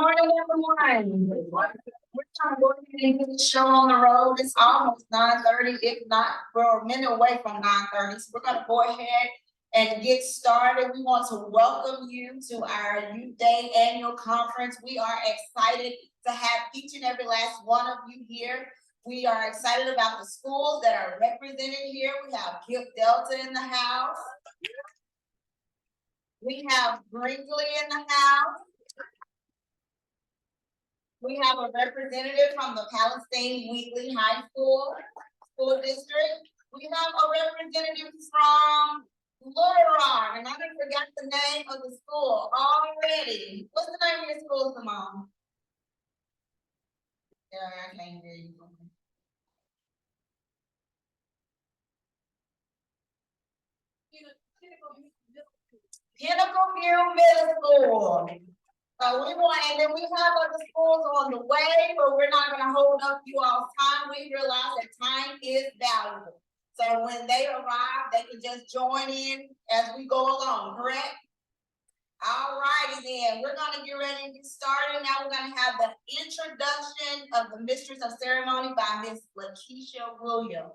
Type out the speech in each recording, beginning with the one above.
Morning, everyone. We're trying to go ahead and get the show on the road. It's almost 9:30, if not, we're a minute away from 9:30. So we're gonna go ahead and get started. We want to welcome you to our Youth Day Annual Conference. We are excited to have each and every last one of you here. We are excited about the schools that are represented here. We have Gift Delta in the house. We have Brinkley in the house. We have a representative from the Palestine Wheatley High School District. We have a representative from Little Rock, and I done forgot the name of the school already. What's the name of your school, Simone? Yeah, I can't hear you. Pinnacle View Middle School. And then we have other schools on the way, but we're not gonna hold up you all's time. We realize that time is valuable. So when they arrive, they can just join in as we go along, correct? All righty then, we're gonna get ready to get started. Now we're gonna have the introduction of the Mistress of Ceremony by Miss Lakeisha Williams.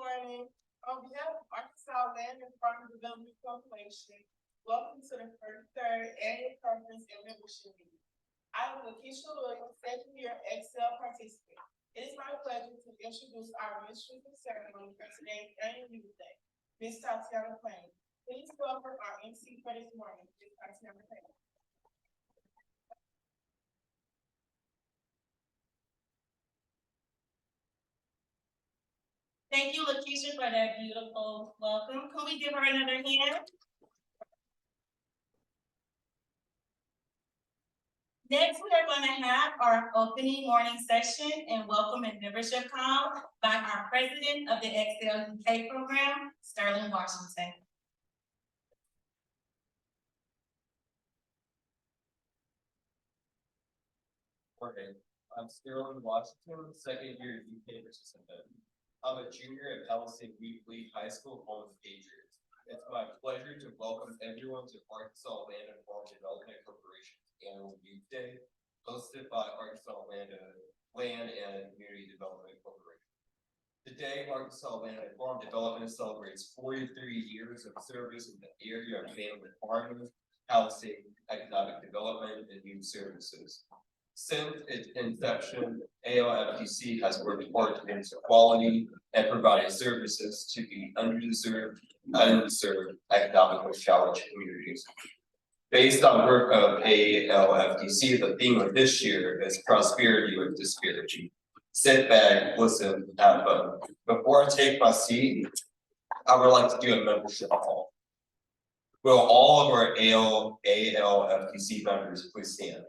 Morning. On behalf of Arkansas Land and Farm Development Corporation, welcome to the 33rd Annual Conference and Membership Meeting. I'm Lakeisha Williams, second year Excel participant. It is my pleasure to introduce our Mistress of Ceremony for today's Annual Youth Day, Ms. Tatiana Plain. Please welcome our MC for this morning, Ms. Tatiana Plain. Thank you, Lakeisha, for that beautiful welcome. Can we give her another hand? Next, we are going to have our opening morning session and welcome and membership call by our president of the Excel UK program, Sterling Washington. Morning. I'm Sterling Washington, second year UK participant. I'm a junior at Palestine Wheatley High School, home of Patriots. It's my pleasure to welcome everyone to Arkansas Land and Farm Development Corporation's Annual Youth Day, hosted by Arkansas Land and Community Development Corporation. Today, Arkansas Land and Farm Development celebrates 43 years of service in the area of family farming, housing, economic development, and youth services. Since its inception, ALFDC has worked hard to enhance quality and provided services to the underserved economically challenged communities. Based on work of ALFDC, the theme of this year is prosperity with disparity. Sit back, listen, have fun. Before I take my seat, I would like to do a membership call. Will all of our ALFDC members please stand?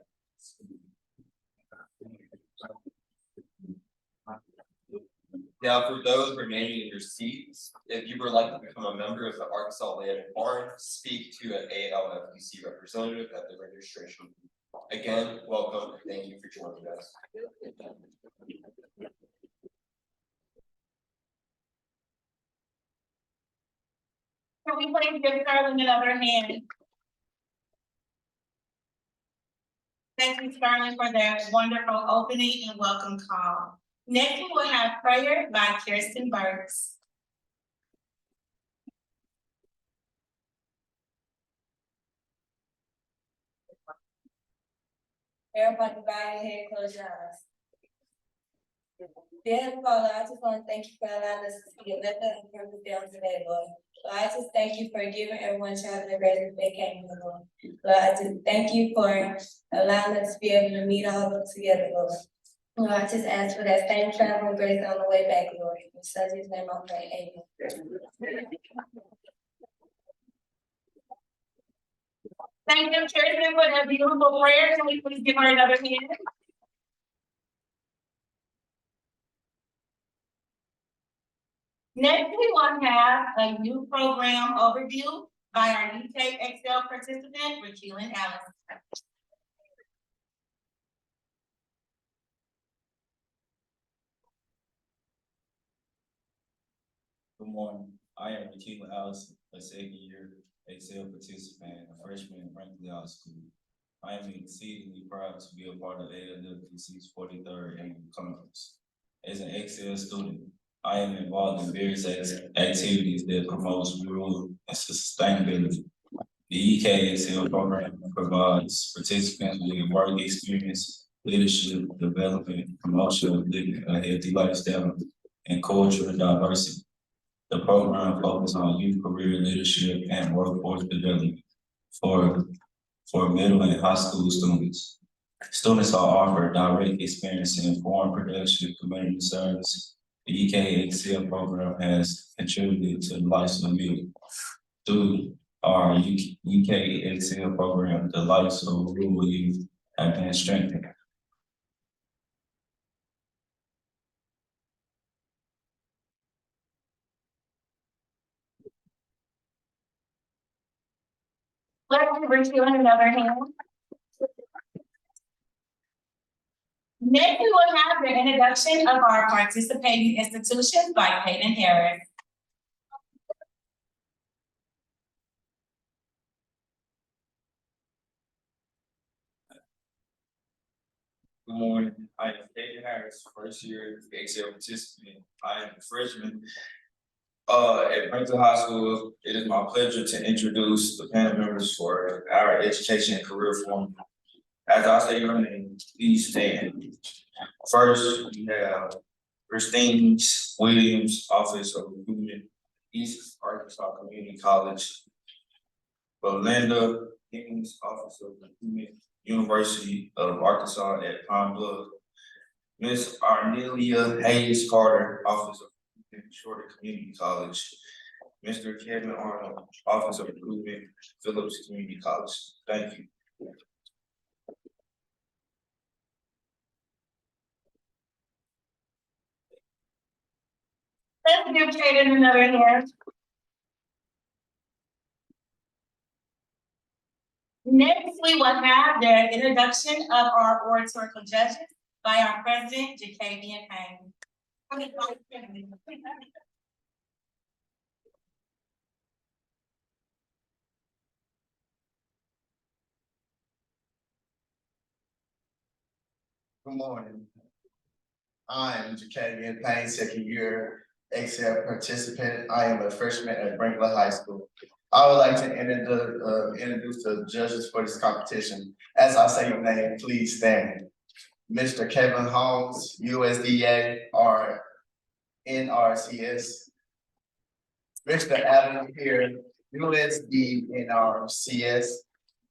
Now, for those remaining in your seats, if you would like to become a member of the Arkansas Land and Farm, speak to an ALFDC representative at the registration. Again, welcome and thank you for joining us. Can we please give Sterling another hand? Thank you, Sterling, for that wonderful opening and welcome call. Next, we will have prayer by Kirsten Burks. Everybody bow your head, close your eyes. Dear Heavenly Father, I just want to thank you for allowing us to see a left and purpose down today, Lord. Lord, I just thank you for giving everyone traveling grace as they came here, Lord. Lord, I just thank you for allowing us to be able to meet all of them together, Lord. Lord, I just ask for that same traveling grace on the way back, Lord. In Jesus' name I pray, amen. Thank you, Kirsten, for that beautiful prayer. Can we please give her another hand? Next, we will have a new program overview by our UK Excel participant, Raquel Allen. Good morning. I am Rakila Allison, a second year Excel participant and a freshman in Franklin High School. I am exceedingly proud to be a part of ALFDC's 43rd annual conference. As an Excel student, I am involved in various activities that promote rural and sustainability. The EKXL program provides participants with work experience, leadership development, promotion of living a healthy lifestyle, and cultural diversity. The program focuses on youth career leadership and workforce development for middle and high school students. Students are offered direct experience in foreign production, community service. The EKXL program has contributed to the lives of many. Through our EKXL program, the lives of rural youth have been strengthened. Let's review another hand. Next, we will have the introduction of our participating institutions by Peyton Harris. Good morning. I am Peyton Harris, first year Excel participant. I am a freshman at Franklin High School. It is my pleasure to introduce the panel members for our education and career forum. As I say your name, please stand. First, we have Christine Williams, Office of Recruitment, East Arkansas Community College. Belinda Higgins, Office of Recruitment, University of Arkansas at Pine Bluff. Miss Arnelia Hayes Carter, Office of Recruitment, Shorter Community College. Mr. Kevin Arnold, Office of Recruitment, Phillips Community College. Thank you. Let's give Peyton another hand. Next, we will have the introduction of our oratorical judges by our president, Jacavian Payne. Good morning. I am Jacavian Payne, second year Excel participant. I am a freshman at Franklin High School. I would like to introduce the judges for this competition. As I say your name, please stand. Mr. Kevin Holmes, USDA or NRCS. Mr. Adam here, USD NRCS.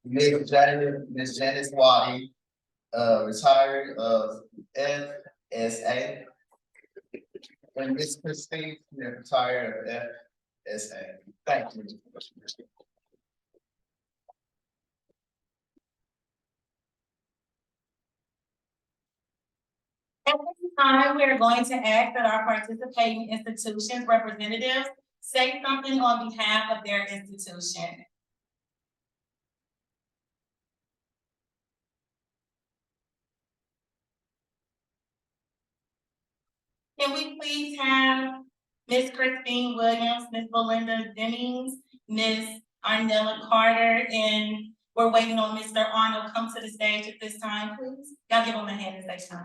Ms. Janice Waddy, retired of FSA. And Ms. Christine, retired of FSA. Thank you. At this time, we are going to ask that our participating institutions representatives say something on behalf of their institution. Can we please have Ms. Christine Williams, Ms. Belinda Dennings, Ms. Arnella Carter, and we're waiting on Mr. Arnold come to the stage at this time, please? Y'all give them a hand as they come.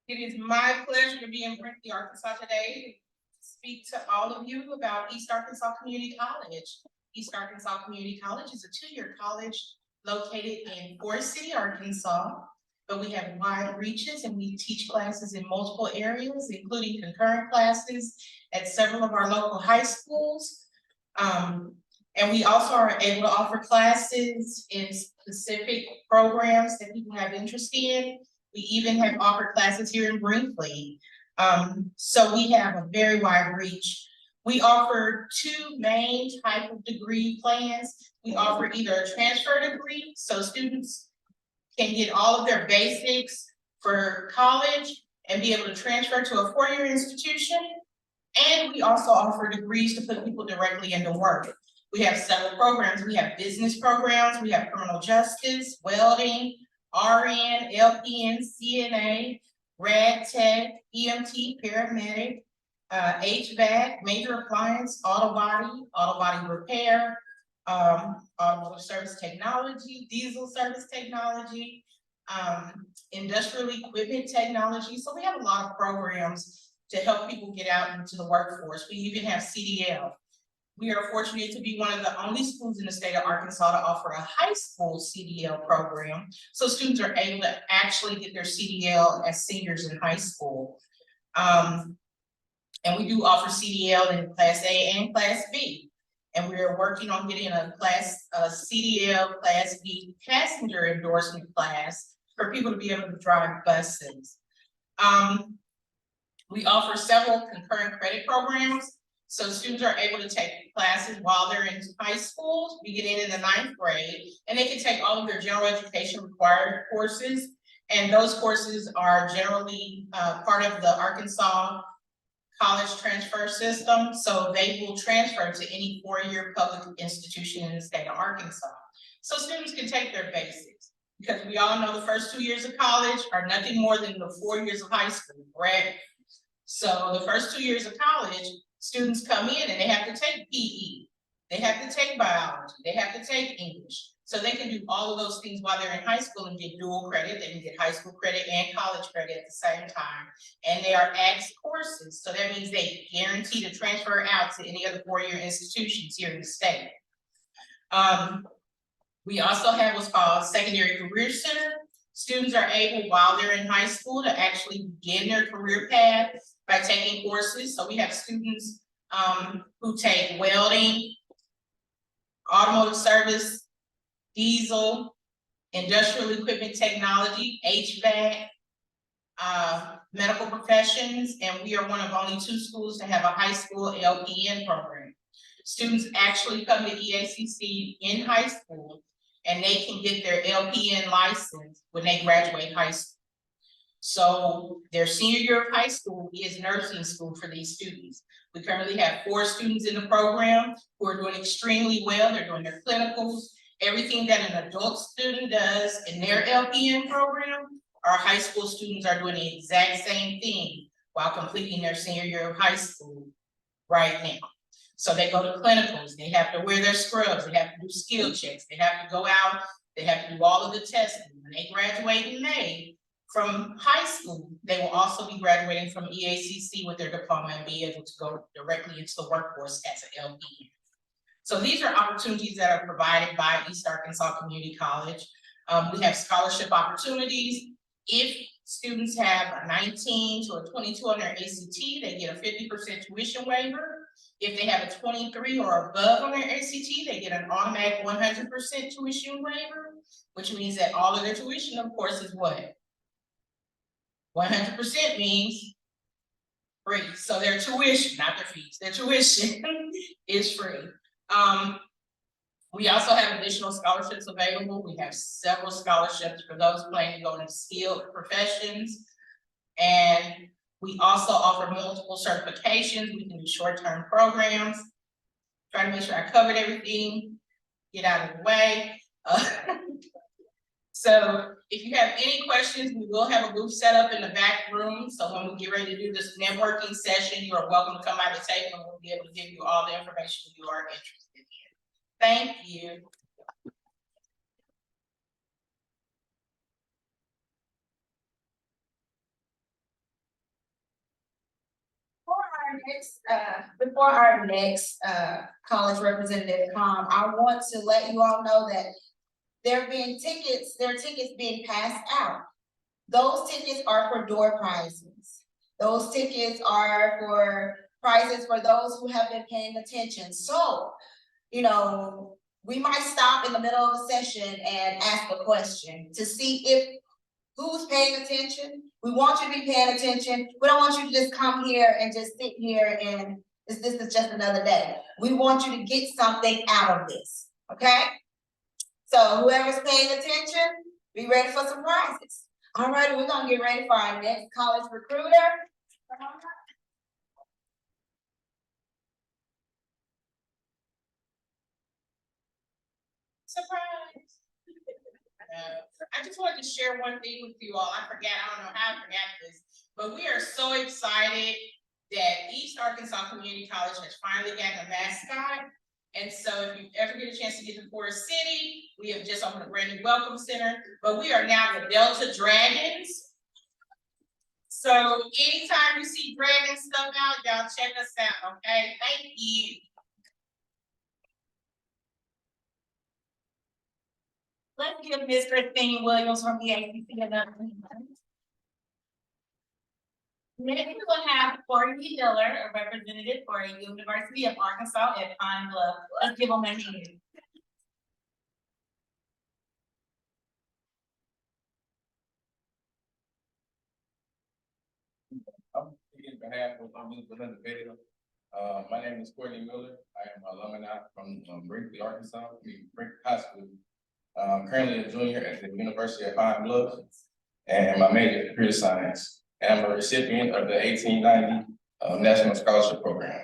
It is my pleasure to be in Franklin, Arkansas today to speak to all of you about East Arkansas Community College. East Arkansas Community College is a two-year college located in Forest City, Arkansas. but we have wide reaches and we teach classes in multiple areas, including concurrent classes at several of our local high schools. And we also are able to offer classes in specific programs that people have interest in. We even have offered classes here in Brinkley. So we have a very wide reach. We offer two main type of degree plans. We offer either a transfer degree, so students can get all of their basics for college and be able to transfer to a four-year institution. And we also offer degrees to put people directly into work. We have several programs. We have business programs, we have criminal justice, welding, RN, LPN, CNA, rad tech, EMT, paramedic, HVAC, major appliance, auto body repair, automotive service technology, diesel service technology, industrial equipment technology. So we have a lot of programs to help people get out into the workforce. We even have CDL. We are fortunate to be one of the only schools in the state of Arkansas to offer a high school CDL program. So students are able to actually get their CDL as seniors in high school. And we do offer CDL in Class A and Class B. And we are working on getting a CDL Class B passenger endorsement class for people to be able to drive buses. We offer several concurrent credit programs. So students are able to take classes while they're in high school, beginning in the 9th grade, and they can take all of their general education required courses. And those courses are generally part of the Arkansas college transfer system. So they will transfer to any four-year public institution in the state of Arkansas. So students can take their basics, because we all know the first 2 years of college are nothing more than the 4 years of high school, correct? So the first 2 years of college, students come in and they have to take PE, they have to take biology, they have to take English. So they can do all of those things while they're in high school and get dual credit. They can get high school credit and college credit at the same time. And they are ALCDC courses. So that means they guarantee to transfer out to any other four-year institutions here in the state. We also have what's called Secondary Career Center. Students are able, while they're in high school, to actually begin their career path by taking courses. So we have students who take welding, automotive service, diesel, industrial equipment technology, HVAC, medical professions, and we are one of only 2 schools to have a high school LPN program. Students actually come to EACC in high school, and they can get their LPN license when they graduate high school. So their senior year of high school is nursing school for these students. We currently have 4 students in the program who are doing extremely well. They're doing their clinicals. Everything that an adult student does in their LPN program, our high school students are doing the exact same thing while completing their senior year of high school right now. So they go to clinicals, they have to wear their scrubs, they have to do skill checks, they have to go out, they have to do all of the testing. When they graduate in May from high school, they will also be graduating from EACC with their diploma and be able to go directly into the workforce as an LPN. So these are opportunities that are provided by East Arkansas Community College. We have scholarship opportunities. If students have a 19 to a 22 on their ACT, they get a 50% tuition waiver. If they have a 23 or above on their ACT, they get an automatic 100% tuition waiver, which means that all of their tuition, of course, is what? 100% means free. So their tuition, not their fees, their tuition is free. We also have additional scholarships available. We have several scholarships for those planning to go into skilled professions. And we also offer multiple certifications. We can do short-term programs. Try to make sure I covered everything, get out of the way. So if you have any questions, we will have a booth set up in the back room. So when we get ready to do this networking session, you are welcome to come by the table and we'll be able to give you all the information you are interested in. Thank you. Before our next college representative come, I want to let you all know that there are tickets being passed out. Those tickets are for door prizes. Those tickets are for prizes for those who have been paying attention. So, you know, we might stop in the middle of a session and ask a question to see if who's paying attention. We want you to be paying attention. We don't want you to just come here and just sit here and this is just another day. We want you to get something out of this, okay? So whoever's paying attention, be ready for some prizes. All right, we're gonna get ready for our next college recruiter. Surprise. I just wanted to share one thing with you all. I don't know how I forgot this, but we are so excited that East Arkansas Community College has finally gotten a mascot. And so if you ever get a chance to get to Forest City, we have just opened a brand new welcome center, but we are now the Delta Dragons. So anytime you see dragon stuff out, y'all check us out, okay? Thank you. Let's give Ms. Christine Williams from the ALCDC another. Next, we will have Courtney Miller, a representative for University of Arkansas at Pine Bluff. Let's give them a hand. I'm speaking on behalf of Ms. Belinda Vega. My name is Courtney Miller. I am an alumni from Brinkley, Arkansas, Brinkley High School. Currently a junior at the University of Pine Bluff, and my major is computer science. And I'm a recipient of the 1890 National Scholarship Program.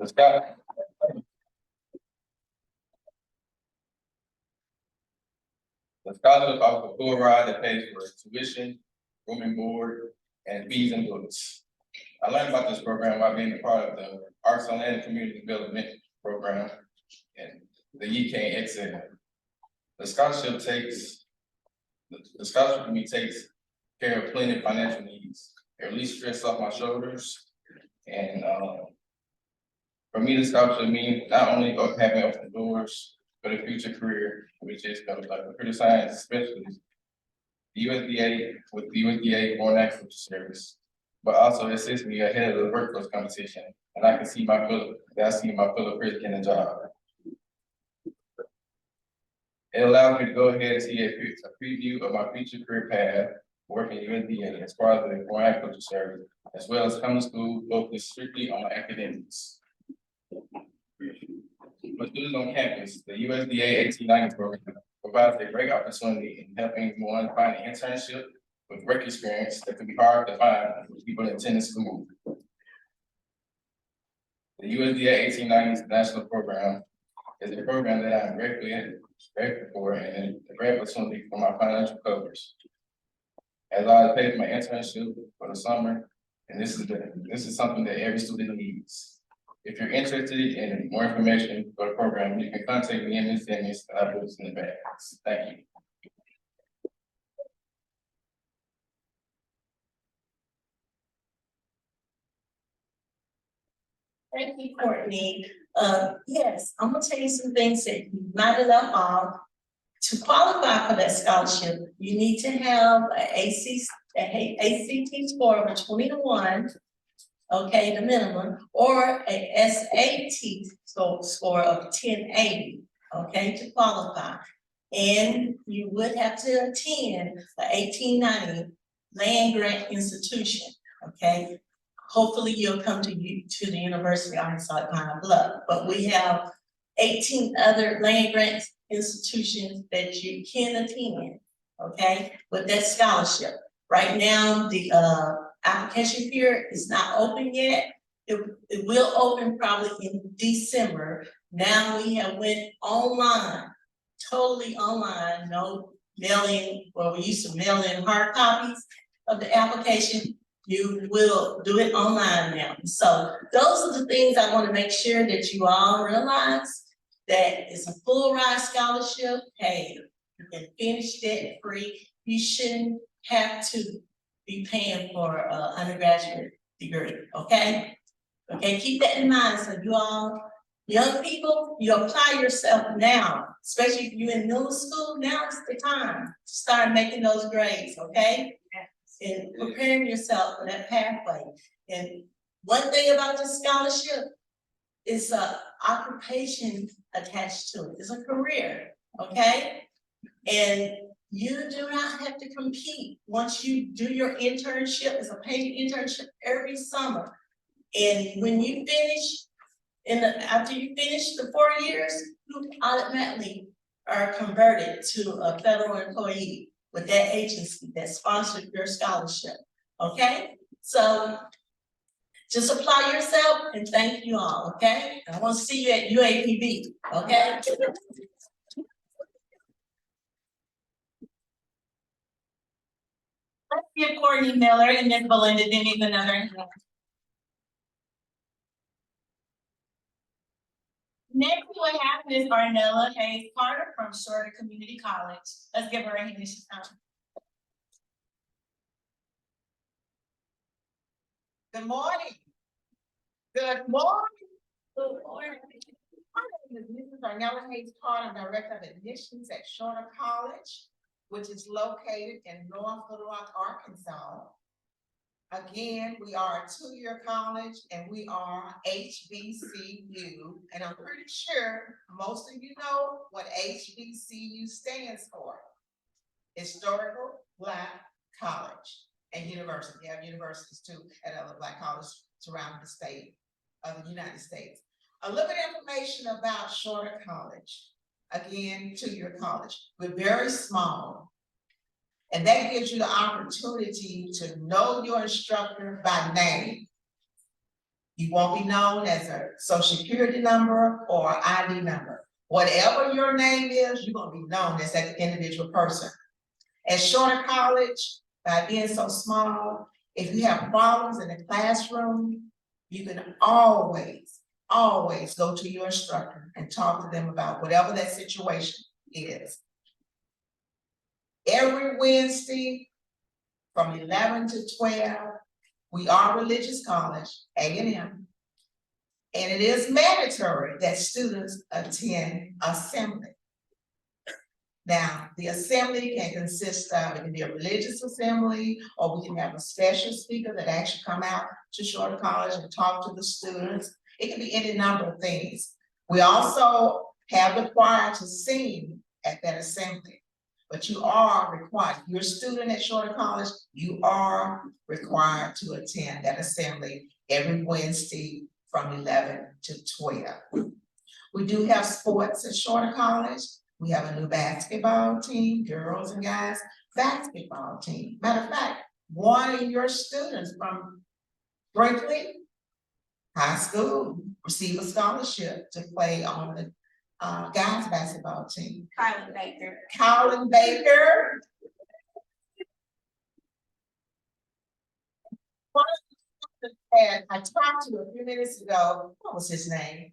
The scholarship offers a full ride that pays for tuition, room and board, and fees and books. I learned about this program by being a part of the Arts on Land and Community Development Program and the UK Excel. The scholarship for me takes care of plenty of financial needs. It releases stress off my shoulders. And for me, the scholarship means not only having open doors for the future career, which is like computer science, especially the USDA with the USDA Foreign Agriculture Service, but also assists me ahead of the workforce competition. And I see my fellow peers getting a job. It allows me to go ahead and see a preview of my future career path, working at USDA as far as the Foreign Agriculture Service, as well as come to school focused strictly on my academics. For students on campus, the USDA 1890 program provides a great opportunity in helping one find an internship with work experience that can be hard to find for people in attendance to move. The USDA 1890's national program is a program that I'm grateful for and a great opportunity for my financial coverage. As I pay for my internship for the summer, and this is something that every student needs. If you're interested in more information for the program, you can contact me and Ms. Dennis, and I'll put this in the back. Thank you. Thank you, Courtney. Yes, I'm gonna tell you some things that you might have left off. To qualify for that scholarship, you need to have an ACT score of a 20 to 1, okay, the minimum, or a SAT score of 1080, okay, to qualify. And you would have to attend the 1890 land grant institution, okay? Hopefully you'll come to the University of Arkansas at Pine Bluff, but we have 18 other land grant institutions that you can attend, okay, with that scholarship. Right now, the application period is not open yet. It will open probably in December. Now we have went online, totally online, no mailing, well, we used to mail in hard copies of the application. You will do it online now. So those are the things I want to make sure that you all realize, that it's a full ride scholarship. Hey, you can finish debt free. You shouldn't have to be paying for an undergraduate degree, okay? Okay, keep that in mind. So you all, young people, you apply yourself now especially if you're in middle school, now is the time to start making those grades, okay? And preparing yourself for that pathway. And one thing about this scholarship is a occupation attached to it, it's a career, okay? And you do not have to compete. Once you do your internship, it's a paid internship every summer. And when you finish, after you finish the 4 years, you automatically are converted to a federal employee with that agency that sponsored your scholarship, okay? So just apply yourself and thank you all, okay? I want to see you at UAPB, okay? Let's give Courtney Miller and Ms. Belinda Denny's another hand. Next, we have Ms. Arnella Hayes Carter from Shorter Community College. Let's give her a hand. She's coming. Good morning. Good morning. Good morning. My name is Mrs. Arnella Hayes Carter, I'm Director of Admissions at Shorter College, which is located in North Little Rock, Arkansas. Again, we are a 2-year college and we are HBCU, and I'm pretty sure most of you know what HBCU stands for. Historical Black College and University. We have universities too at other Black colleges surrounding the state of the United States. A little bit of information about Shorter College. Again, 2-year college. We're very small. And that gives you the opportunity to know your instructor by name. You won't be known as a social security number or ID number. Whatever your name is, you're gonna be known as that individual person. At Shorter College, by being so small, if you have problems in the classroom, you can always go to your instructor and talk to them about whatever that situation is. Every Wednesday from 11 to 12, we are a religious college, A&M, and it is mandatory that students attend assembly. Now, the assembly can consist of, it can be a religious assembly, or we can have a special speaker that actually come out to Shorter College and talk to the students. It can be any number of things. We also have the choir to sing at that assembly. But you are required, if you're a student at Shorter College, you are required to attend that assembly every Wednesday from 11 to 12. We do have sports at Shorter College. We have a new basketball team, girls and guys basketball team. Matter of fact, one of your students from Brinkley High School received a scholarship to play on the guys basketball team. Kylan Baker. Colin Baker. And I talked to a few minutes ago, what was his name?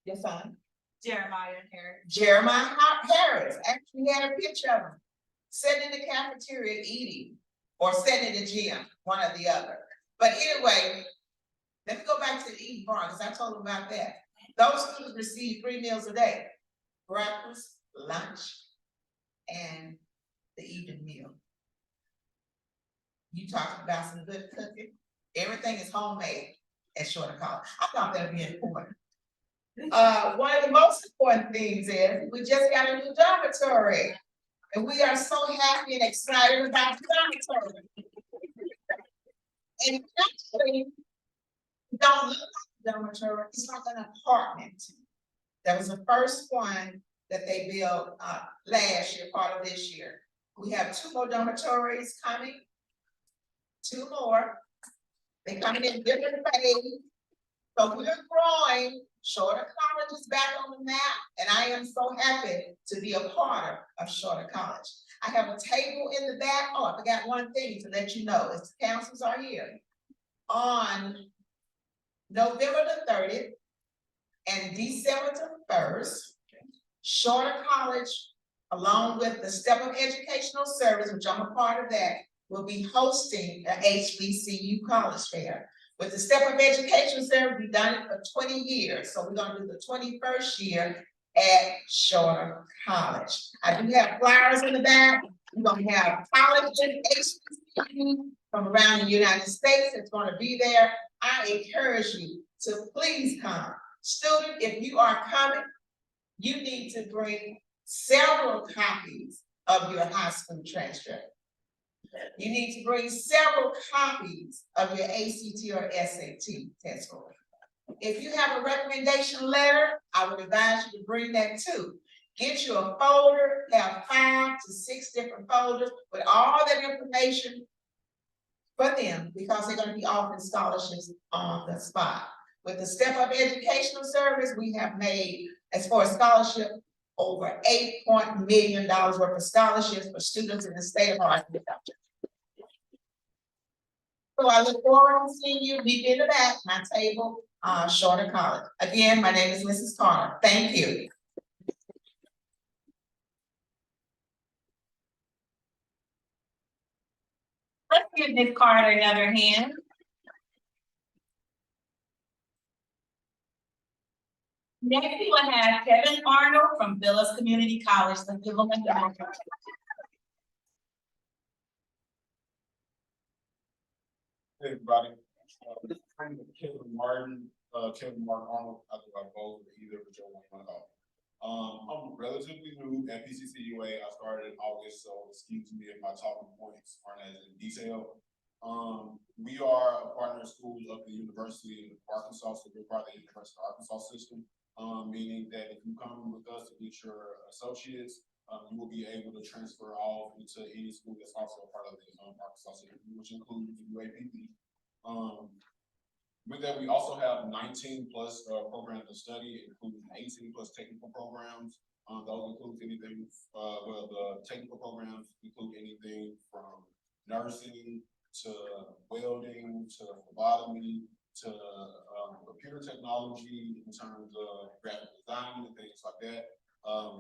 Your son? Jeremiah Harris. Jeremiah Harris. Actually had a picture of him sitting in the cafeteria eating or sitting in the gym, one or the other. But anyway, let me go back to the eating bar because I told him about that. Those students receive 3 meals a day: breakfast, lunch, and the evening meal. You talked about some good cooking. Everything is homemade at Shorter College. I thought that would be important. One of the most important things is we just got a new dormitory. And we are so happy and excited about the dormitory. And actually, don't look like a dormitory, it's like an apartment. That was the first one that they built last year, part of this year. We have 2 more dormitories coming. 2 more. They're coming in different phases. So we're growing. Shorter College is back on the map, and I am so happy to be a part of Shorter College. I have a table in the back. Oh, I forgot one thing to let you know, as the councils are here. On November the 30th and December the 1st, Shorter College, along with the Step Up Educational Service, which I'm a part of that, will be hosting the HBCU College Fair. With the Step Up Education Service, we've done it for 20 years. So we're gonna do the 21st year at Shorter College. I do have flyers in the back. We're gonna have colleges, HBCUs from around the United States that's gonna be there. I encourage you to please come. Student, if you are coming, you need to bring several copies of your high school transcript. You need to bring several copies of your ACT or SAT test score. If you have a recommendation letter, I would advise you to bring that too. Get you a folder, have 5 to 6 different folders with all that information for them, because they're gonna be offering scholarships on the spot. With the Step Up Educational Service, we have made, as far as scholarship, over $8 million worth of scholarships for students in the state of Arkansas. So I look forward to seeing you, meet in the back, my table, Shorter College. Again, my name is Mrs. Carter. Thank you. Let's give Ms. Carter another hand. Next, we will have Kevin Arnold from Villas Community College. Let's give him a round. Hey, everybody. I'm Kevin Martin Arnold. I think I both, either of Joe one off. I'm relatively new at PCCUA. I started in August, so excuse me if my talking points aren't as in detail. We are a partner school of the University of Arkansas, so we're part of the University of Arkansas system. Meaning that if you come with us to get your associates, you will be able to transfer off into any school that's also a part of the Arkansas system, which includes UAPB. With that, we also have 19 plus programs of study, including 18 plus technical programs. Those include anything, the technical programs include anything from nursing to welding to phlebotomy to computer technology in terms of graphic design and things like that.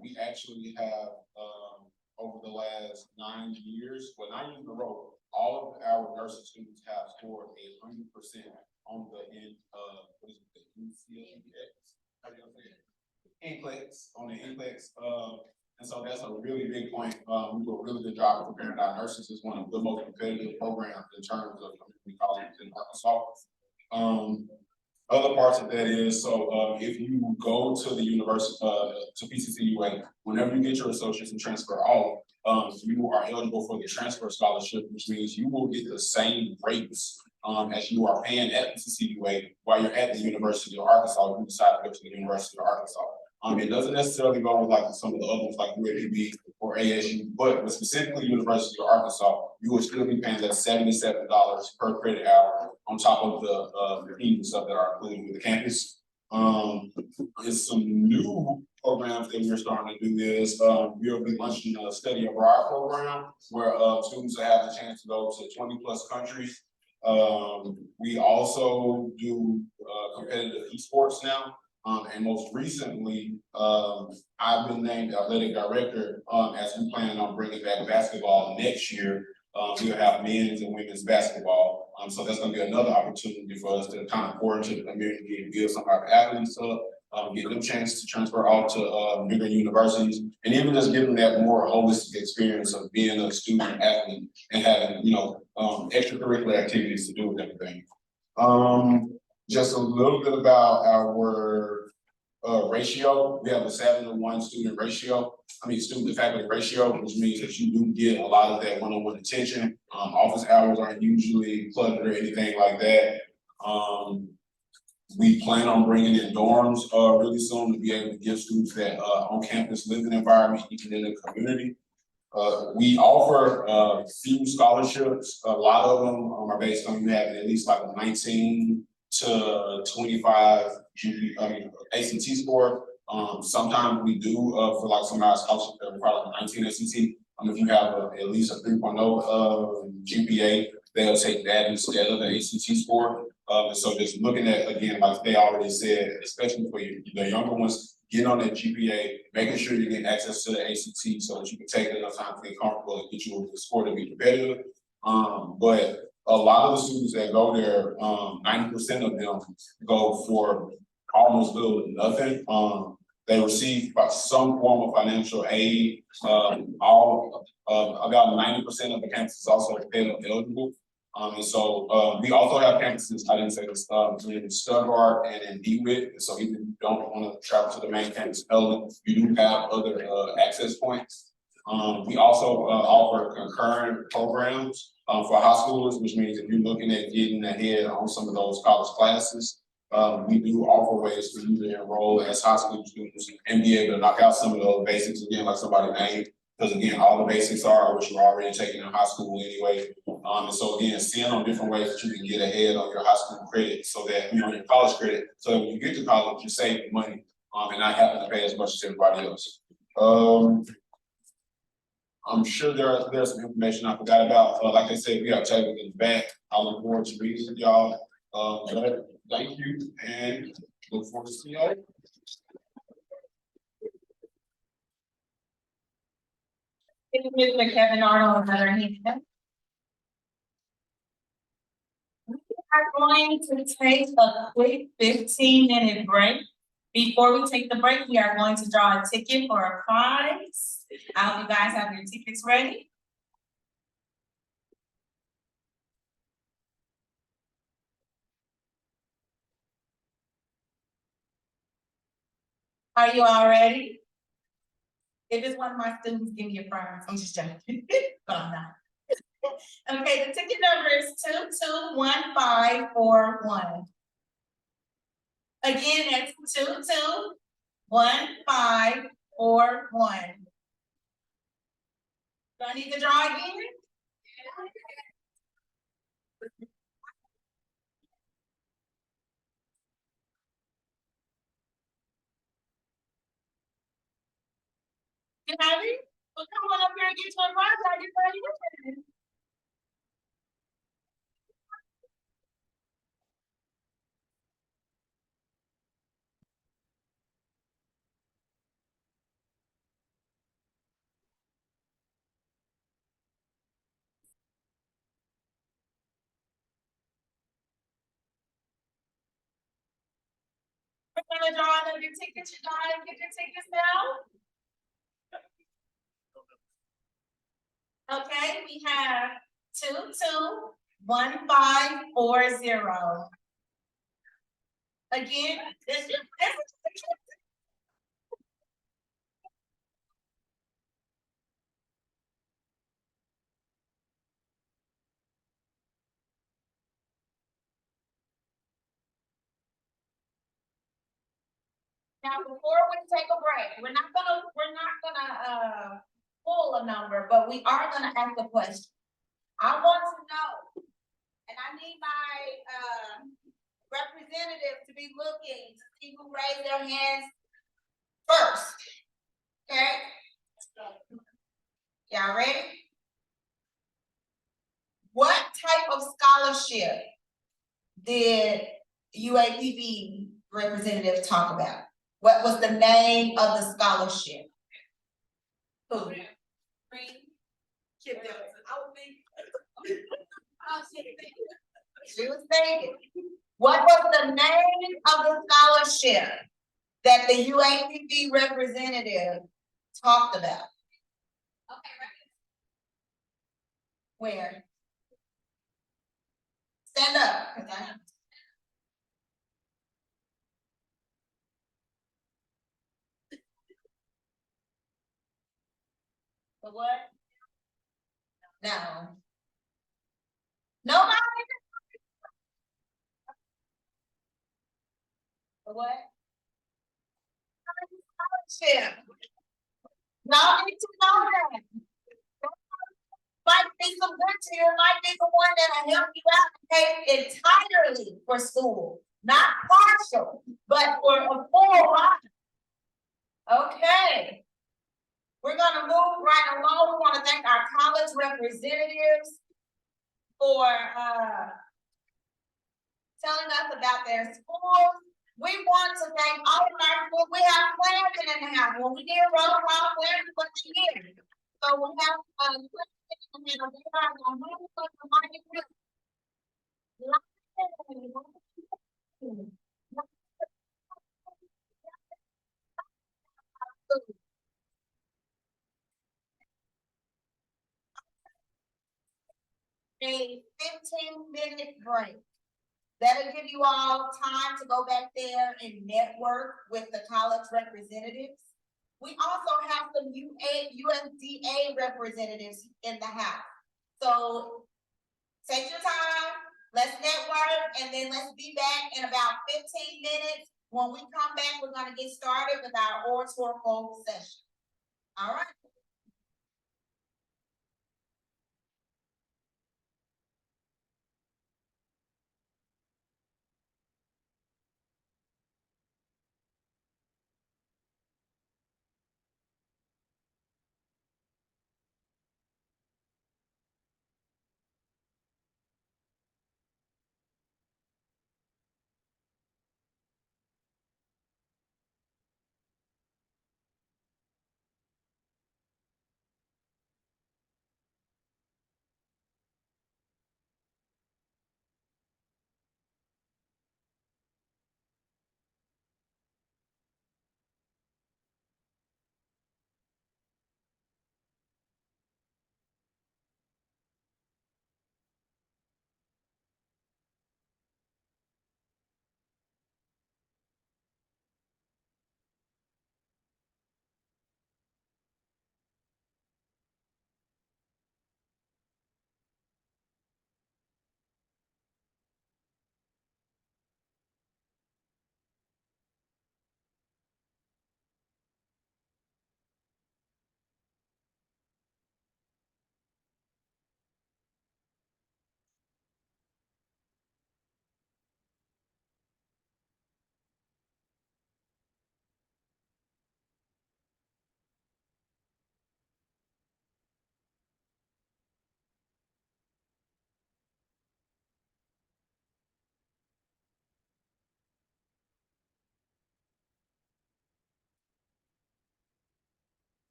We actually have, over the last 9 years, well, 9 years in a row, all of our nursing students have scored 100% on the what is it, the NCLEX? How do you say it? NCLEX, on the NCLEX. And so that's a really big point. We do a really good job of preparing our nurses. It's one of the most competitive programs in terms of community colleges in Arkansas. Other parts of that is, so if you go to the university, to PCCUA, whenever you get your associates and transfer off, you are eligible for the transfer scholarship, which means you will get the same rates as you are paying at PCCUA while you're at the University of Arkansas if you decide to go to the University of Arkansas. It doesn't necessarily go with like some of the other ones like UAPB or ASU, but with specifically University of Arkansas, you will still be paying that $77 per credit hour on top of the fees and stuff that are included with the campus. There's some new programs that we're starting to do is we'll be launching a study abroad program where students will have the chance to go to 20 plus countries. We also do competitive esports now. And most recently, I've been named athletic director as we plan on bringing back basketball next year. We'll have men's and women's basketball. So that's going to be another opportunity for us to kind of pour into the community and build some of our athletes up, give them a chance to transfer off to bigger universities, and even just give them that more holistic experience of being a student athlete and having, extracurricular activities to do with everything. Just a little bit about our ratio. We have a 7-to-1 student ratio. Student to faculty ratio, which means that you do get a lot of that one-on-one attention. Office hours aren't usually cluttered or anything like that. We plan on bringing in dorms really soon to be able to give students that on-campus living environment, even in the community. We offer few scholarships. A lot of them are based on you having at least like a 19 to 25 ACT score. Sometimes we do for like some of our scholarships that require like 19 ACT. If you have at least a 3.0 GPA, they'll take that instead of the ACT score. So just looking at, again, like they already said, especially for the younger ones, get on that GPA, making sure you get access to the ACT so that you can take enough time to get comfortable and get you a score to be competitive. But a lot of the students that go there, 90% of them go for almost little to nothing. They receive some form of financial aid. About 90% of the campuses also Pell eligible. And so we also have campuses, I didn't say this, in Stuttgart and in DeWitt. And so even if you don't want to travel to the main campus, you do have other access points. We also offer concurrent programs for high schoolers, which means if you're looking at getting ahead on some of those college classes, we do offer ways for you to enroll as high school students and be able to knock out some of those basics again, like somebody named. Because again, all the basics are what you're already taking in high school anyway. And so again, seeing on different ways that you can get ahead on your high school credit so that, you know, your college credit, so that when you get to college, you're saving money, and not having to pay as much as everybody else. I'm sure there's some information I forgot about. Like I said, we have tables in the back. I look forward to reading with y'all. Thank you and look forward to seeing y'all. Mr. Kevin Arnold, another hand. We are going to take a quick 15-minute break. Before we take the break, we are going to draw a ticket for a prize. I hope you guys have your tickets ready. Are you all ready? If it's one of my students, give me a prize. I'm just joking, but I'm not. Okay, the ticket number is 221541. Again, that's 221541. Do I need to draw again? You have it? Well, come on up here and get your prize. Are you ready? We're gonna draw another ticket. You go ahead and get your tickets now. Okay, we have 221540. Again, this is now before we take a break, we're not gonna pull a number, but we are gonna ask a question. I want to know, and I need my representative to be looking to see who raised their hands first. Okay? Y'all ready? What type of scholarship did UAPB representative talk about? What was the name of the scholarship? Who? She was thinking. What was the name of the scholarship that the UAPB representative talked about? Okay, right. Where? Stand up. The what? No. Nobody? The what? Scholarship. Y'all need to know that. Might be some good to you, might be the one that'll help you out and pay entirely for school, not partial, but for a full ride. Okay. We're gonna move right along. We want to thank our college representatives for telling us about their schools. We want to thank all of our schools. We have Clarendon in the house. When we did roll call, Clarendon was here. So we have a 15-minute break. That'll give you all time to go back there and network with the college representatives. We also have some USDA representatives in the house. So take your time, let's network, and then let's be back in about 15 minutes. When we come back, we're gonna get started with our oratorical session. All right.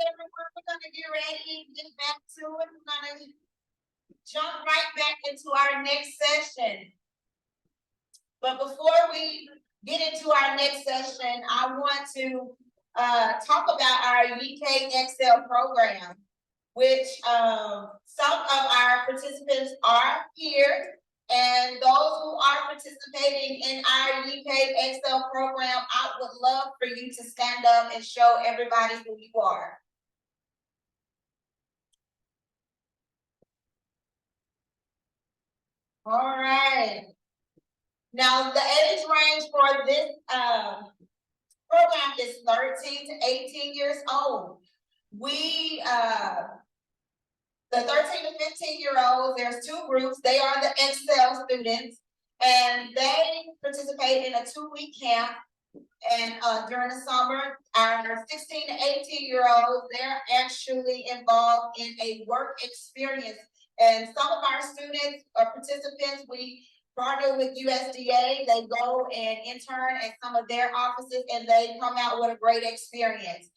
everyone, we're gonna get ready, get back to it, we're gonna jump right back into our next session. But before we get into our next session, I want to talk about our UK Excel program, which some of our participants are here. And those who are participating in our UK Excel program, I would love for you to stand up and show everybody who you are. All right. Now, the age range for this program is 13 to 18 years old. We the 13 to 15-year-olds, there's two groups. They are the Excel students, and they participate in a 2-week camp. And during the summer, our 16 to 18-year-olds, they're actually involved in a work experience. And some of our students or participants, we partner with USDA. They go and intern at some of their offices, and they come out with a great experience.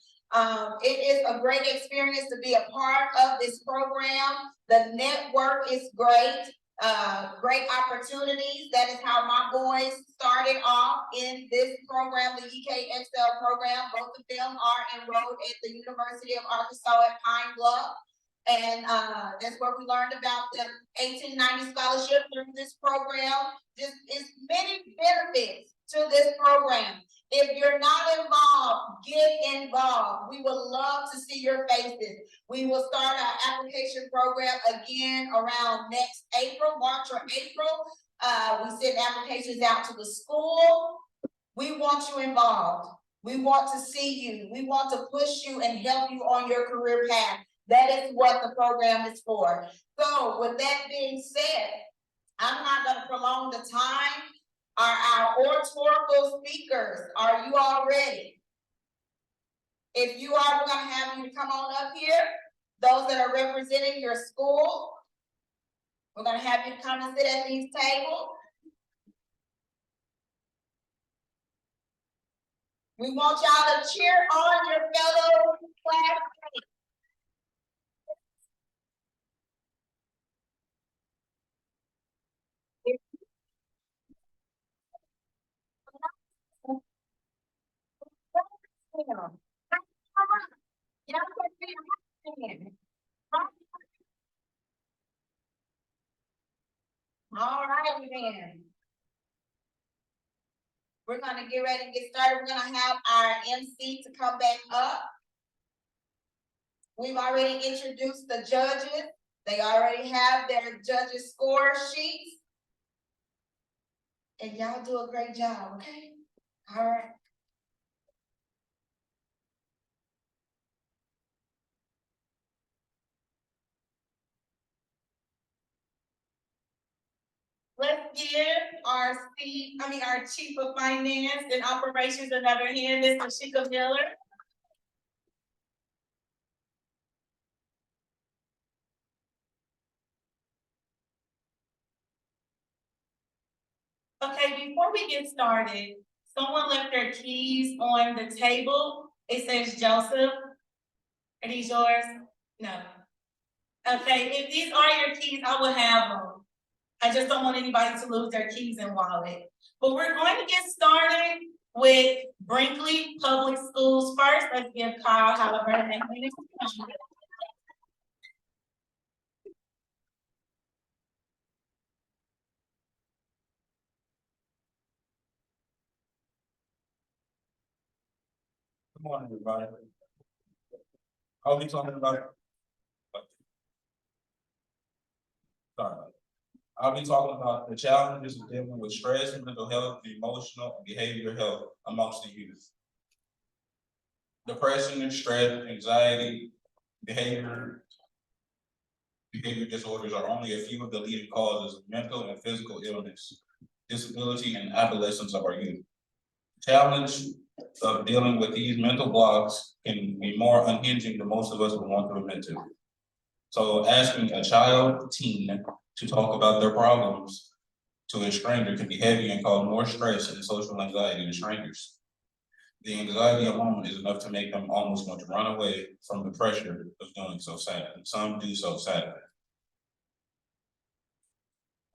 It is a great experience to be a part of this program. The network is great, great opportunities. That is how my boys started off in this program, the UK Excel program. Both of them are enrolled at the University of Arkansas at Pine Bluff. And that's where we learned about the 1890 scholarship through this program. Just is many benefits to this program. If you're not involved, get involved. We would love to see your faces. We will start our application program again around next April, March or April. We send applications out to the school. We want you involved. We want to see you. We want to push you and help you on your career path. That is what the program is for. So with that being said, I'm not going to prolong the time. Our oratorical speakers, are you all ready? If you are, we're going to have you to come on up here. Those that are representing your school, we're going to have you come and sit at these tables. We want y'all to cheer on your fellow classmates. All right, then. We're gonna get ready to get started. We're gonna have our MC to come back up. We've already introduced the judges. They already have their judges' score sheets. And y'all do a great job, okay? All right. Let's give our Chief of Finance and Operations another hand, Mr. Shika Miller. Okay, before we get started, someone left their keys on the table. It says Joseph. Are these yours? No. Okay, if these are your keys, I will have them. I just don't want anybody to lose their keys and wallet. But we're going to get started with Brinkley Public Schools first. Let's give Kyle Halliburton a minute. Good morning, everybody. I'll be talking about. Sorry. I'll be talking about the challenges of dealing with stress, mental health, emotional, and behavioral health amongst the youth. Depression, stress, anxiety, behavior disorders are only a few of the leading causes of mental and physical illness, disability, and adolescence of our youth. The challenge of dealing with these mental blocks can be more unhinging than most of us would want to admit to. So asking a child, teen, to talk about their problems to a stranger can be heavy and cause more stress and social anxiety to strangers. The anxiety alone is enough to make them almost want to run away from the pressure of doing so sadly. Some do so sadly.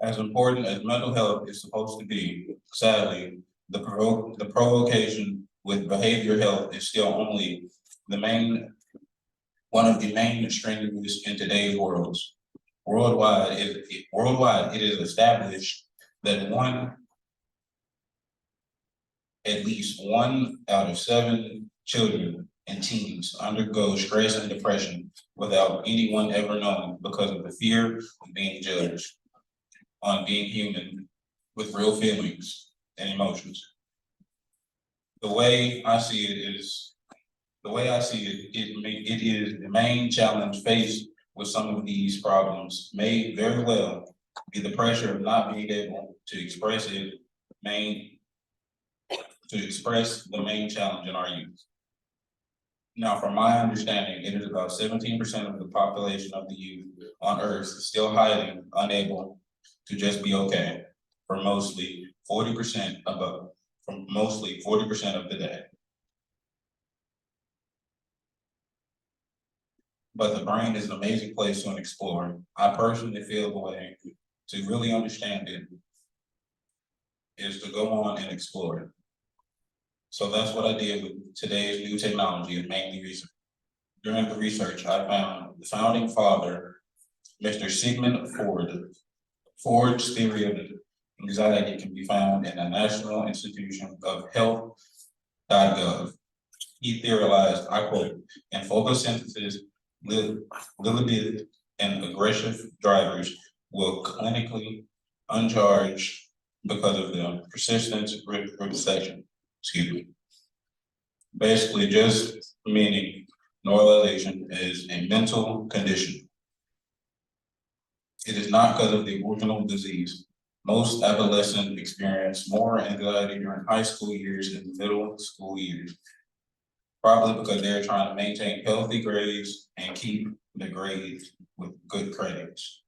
As important as mental health is supposed to be, sadly, the provocation with behavioral health is still only one of the main strenuous in today's world. Worldwide, it is established that at least 1 out of 7 children and teens undergo stress and depression without anyone ever knowing because of the fear of being judged on being human with real feelings and emotions. The way I see it, it is the main challenge faced with some of these problems may very well be the pressure of not being able to express the main challenge in our youth. Now, from my understanding, it is about 17% of the population of the youth on Earth still hiding, unable to just be okay for mostly 40% of the day. But the brain is an amazing place to explore. I personally feel the way to really understand it is to go on and explore it. So that's what I did with today's new technology and mainly research. During the research, I found the founding father, Mr. Sigmund Freud. Freud's theory of anxiety can be found in the National Institution of Health.gov. He theorized, I quote, in photosynthesis, libido and aggressive drivers will clinically uncharge because of the persistent recession. Excuse me. Basically, just meaning normalization is a mental condition. It is not because of the original disease. Most adolescents experience more anxiety during high school years and middle school years, probably because they're trying to maintain healthy grades and keep the grades with good credits.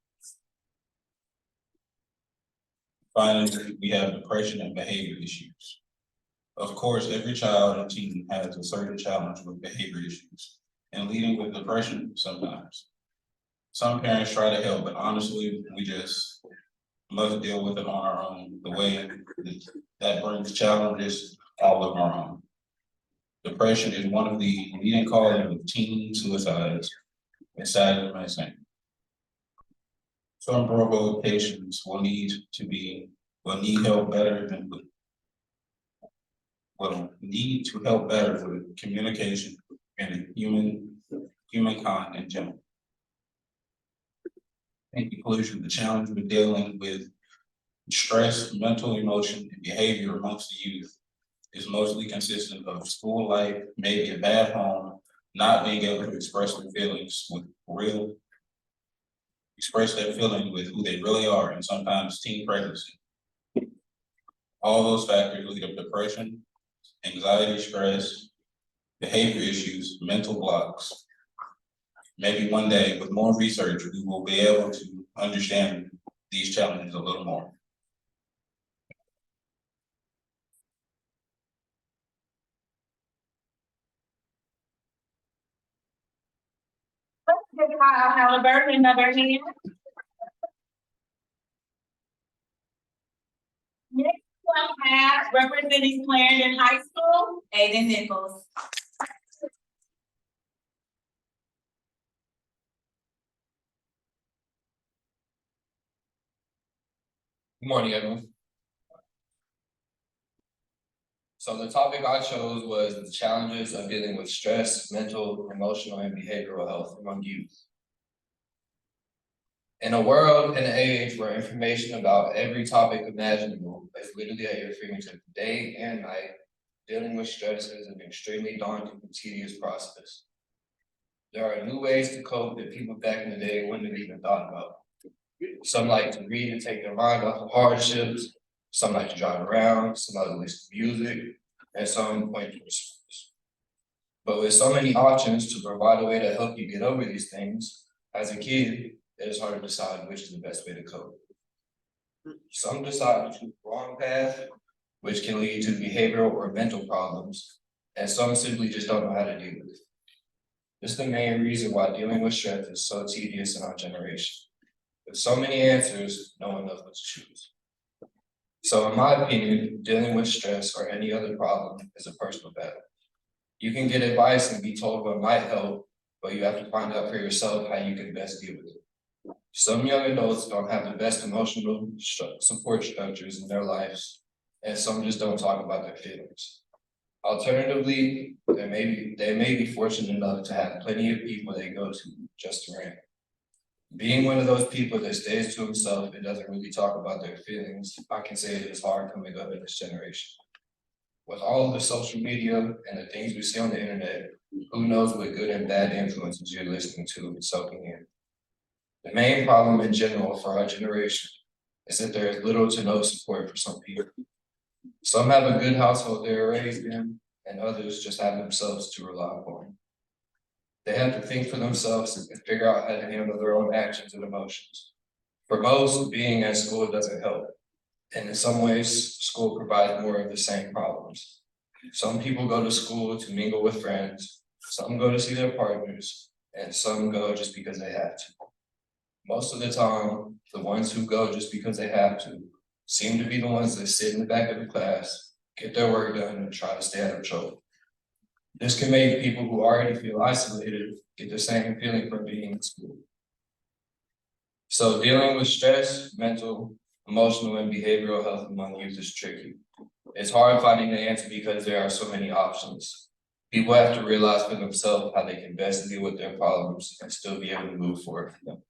Finally, we have depression and behavior issues. Of course, every child and teen has a certain challenge with behavior issues and leading with depression sometimes. Some parents try to help, but honestly, we just must deal with it on our own, the way that brings challenges all of our own. Depression is one of the leading causes of teen suicides. It's sad as it may seem. Some provocations will need help better than will need to help better with communication and humankind in general. In conclusion, the challenge with dealing with stress, mental, emotion, and behavior amongst the youth is mostly consistent of school life, maybe a bad home, not being able to express their feelings with who they really are, and sometimes teen pregnancy. All those factors lead to depression, anxiety, stress, behavior issues, mental blocks. Maybe one day, with more research, we will be able to understand these challenges a little more. Let's give Kyle Halliburton another hand. Next one have representing Clarendon High School, Aiden Nichols. Good morning, everyone. So the topic I chose was the challenges of dealing with stress, mental, emotional, and behavioral health among youth. In a world and an age where information about every topic imaginable is literally at your fingertips day and night, dealing with stress is an extremely daunting and tedious process. There are new ways to cope that people back in the day wouldn't have even thought about. Some like to read and take their mind off of hardships. Some like to drive around. Some like to listen to music, and some point to sports. But with so many options to provide a way to help you get over these things, as a kid, it is hard to decide which is the best way to cope. Some decide to choose the wrong path, which can lead to behavioral or mental problems, and some simply just don't know how to deal with it. This is the main reason why dealing with stress is so tedious in our generation. With so many answers, no one knows what to choose. So in my opinion, dealing with stress or any other problem is a personal battle. You can get advice and be told what might help, but you have to find out for yourself how you can best deal with it. Some young adults don't have the best emotional support structures in their lives, and some just don't talk about their feelings. Alternatively, they may be fortunate enough to have plenty of people they go to just to rant. Being one of those people that stays to himself and doesn't really talk about their feelings, I can say it is hard coming up in this generation. With all of the social media and the things we see on the internet, who knows what good and bad influences you're listening to and soaking in. The main problem in general for our generation is that there is little to no support for some people. Some have a good household they were raised in, and others just have themselves to rely upon. They have to think for themselves and figure out how to handle their own actions and emotions. For most, being at school doesn't help. And in some ways, school provides more of the same problems. Some people go to school to mingle with friends, some go to see their partners, and some go just because they have to. Most of the time, the ones who go just because they have to seem to be the ones that sit in the back of the class, get their work done, and try to stay out of trouble. This can make people who already feel isolated get the same feeling from being in school. So dealing with stress, mental, emotional, and behavioral health among youth is tricky. It's hard finding the answer because there are so many options. People have to realize for themselves how they can best deal with their problems and still be able to move forward from them.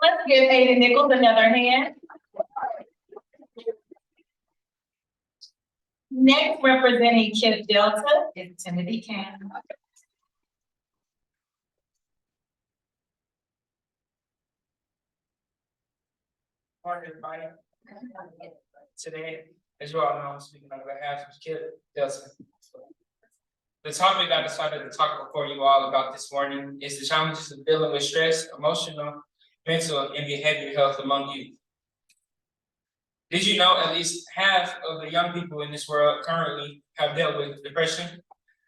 Let's give Ada Nichols another hand. Next, representing Kid Delta is Timothy Cannon. Morning, everybody. Today, as you all know, I'm speaking on behalf of Kid Delta. The topic I decided to talk before you all about this morning is the challenges of dealing with stress, emotional, mental, and behavioral health among youth. Did you know at least half of the young people in this world currently have dealt with depression?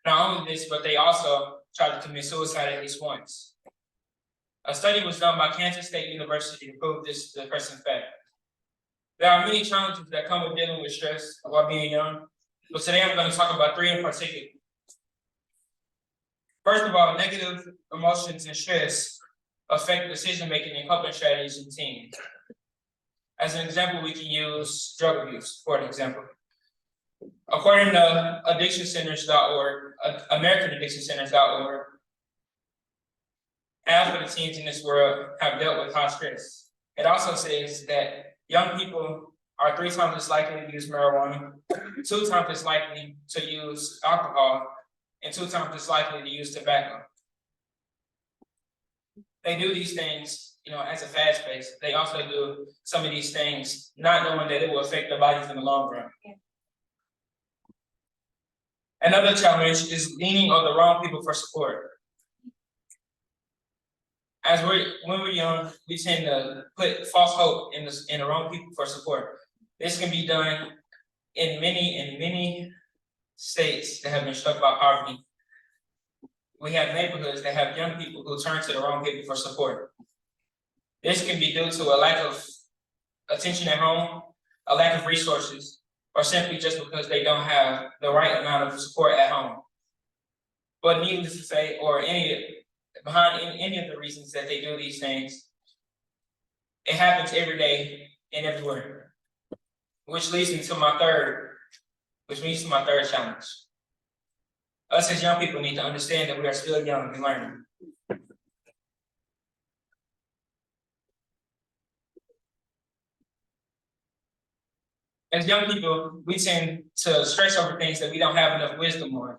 Not only this, but they also tried to commit suicide at least once. A study was done by Kansas State University to prove this depressing fact. There are many challenges that come with dealing with stress while being young, but today I'm going to talk about 3 in particular. First of all, negative emotions and stress affect decision-making and coping strategies in teens. As an example, we can use drug abuse, for an example. According to addictioncenters.org, AmericanAddictionCenters.org, half of the teens in this world have dealt with high stress. It also says that young people are 3 times as likely to use marijuana, 2 times as likely to use alcohol, and 2 times as likely to use tobacco. They do these things, as a fast pace. They also do some of these things not knowing that it will affect their bodies in the long run. Another challenge is leaning on the wrong people for support. When we're young, we tend to put false hope in the wrong people for support. This can be done in many states that have been struck by poverty. We have neighborhoods that have young people who turn to the wrong people for support. This can be due to a lack of attention at home, a lack of resources, or simply just because they don't have the right amount of support at home. But needless to say, behind any of the reasons that they do these things, it happens every day and everywhere. Which leads me to my third challenge. Us as young people need to understand that we are still young and learning. As young people, we tend to stress over things that we don't have enough wisdom on,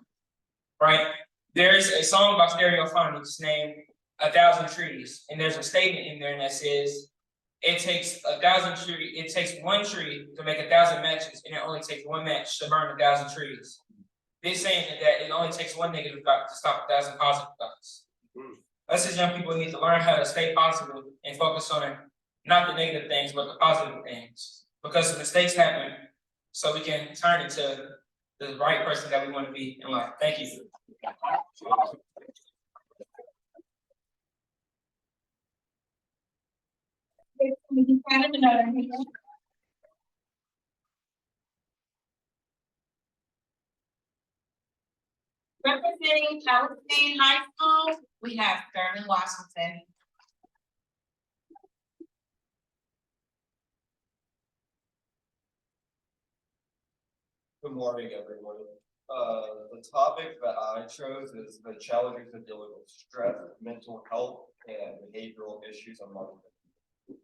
right? There's a song by Stereophonics named 1,000 Trees, and there's a statement in there that says, it takes 1 tree to make 1,000 matches, and it only takes 1 match to burn 1,000 trees. This saying that it only takes 1 negative thought to stop 1,000 positive thoughts. Us as young people need to learn how to stay positive and focus on not the negative things, but the positive things. Because mistakes happen, so we can turn into the right person that we want to be in life. Thank you. We can find another here. Representing Palestine High School, we have Sterling Washington. Good morning, everyone. The topic that I chose is the challenges of dealing with stress, mental health, and behavioral issues among them.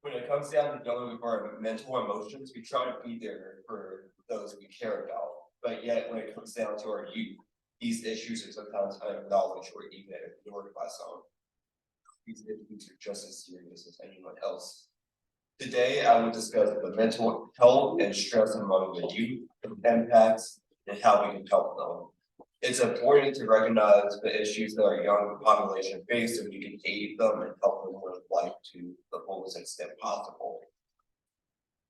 When it comes down to dealing with our mental emotions, we try to be there for those we care about. But yet, when it comes down to our youth, these issues are sometimes unacknowledged or even ignored by some. These issues are just as serious as anyone else. Today, I will discuss the mental health and stress among the youth, impacts, and how we can help them. It's important to recognize the issues that our young population face so we can aid them and help them live life to the fullest extent possible.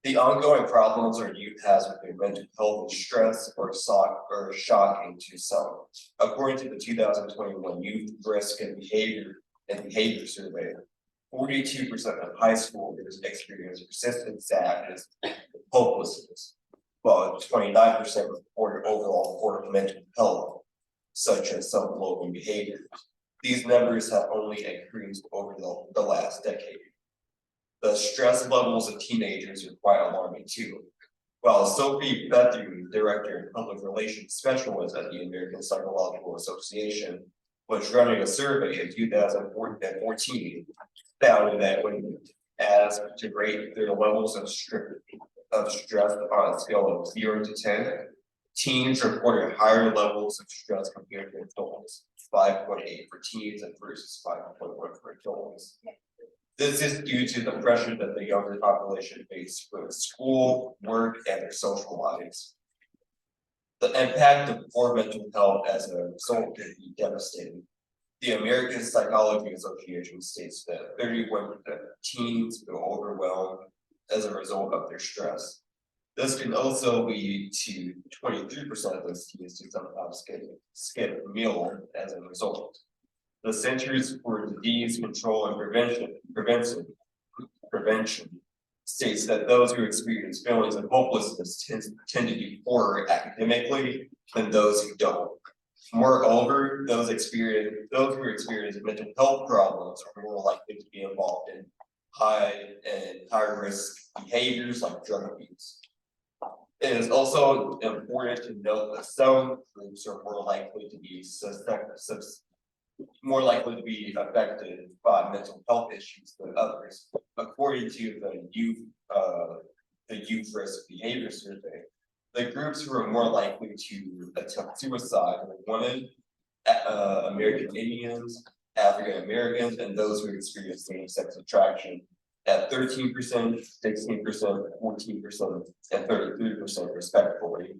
The ongoing problems our youth has with their mental health and stress are shocking to some. According to the 2021 Youth Risk and Behavior Survey, 42% of high schoolers experience persistent sadness and hopelessness, while 29% reported overall poor mental health, such as self-loathing behaviors. These numbers have only increased over the last decade. The stress levels of teenagers are quite alarming too. While Sophie Bethune, Director and Public Relations Specialist at the American Psychological Association, was running a survey in 2014, found that when asked to rate their levels of stress on a scale of 0 to 10, teens reported higher levels of stress compared to adults, 5.8 for teens and versus 5.1 for adults. This is due to the pressure that the younger population face with school, work, and their social lives. The impact of poor mental health as a result can be devastating. The American Psychology Association states that 31% of teens feel overwhelmed as a result of their stress. This can also lead to 23% of those teens to sometimes skip a meal as a result. The Centers for Disease Control and Prevention states that those who experience feelings of hopelessness tend to do poorer academically than those who don't. Moreover, those who experience mental health problems are more likely to be involved in higher risk behaviors like drug abuse. It is also important to note that some groups are more likely to be affected by mental health issues than others. According to the Youth Risk Behavior Survey, the groups who are more likely to attempt suicide are women, American Indians, African Americans, and those who experience same-sex attraction at 13%, 16%, 14%, and 33% respectively.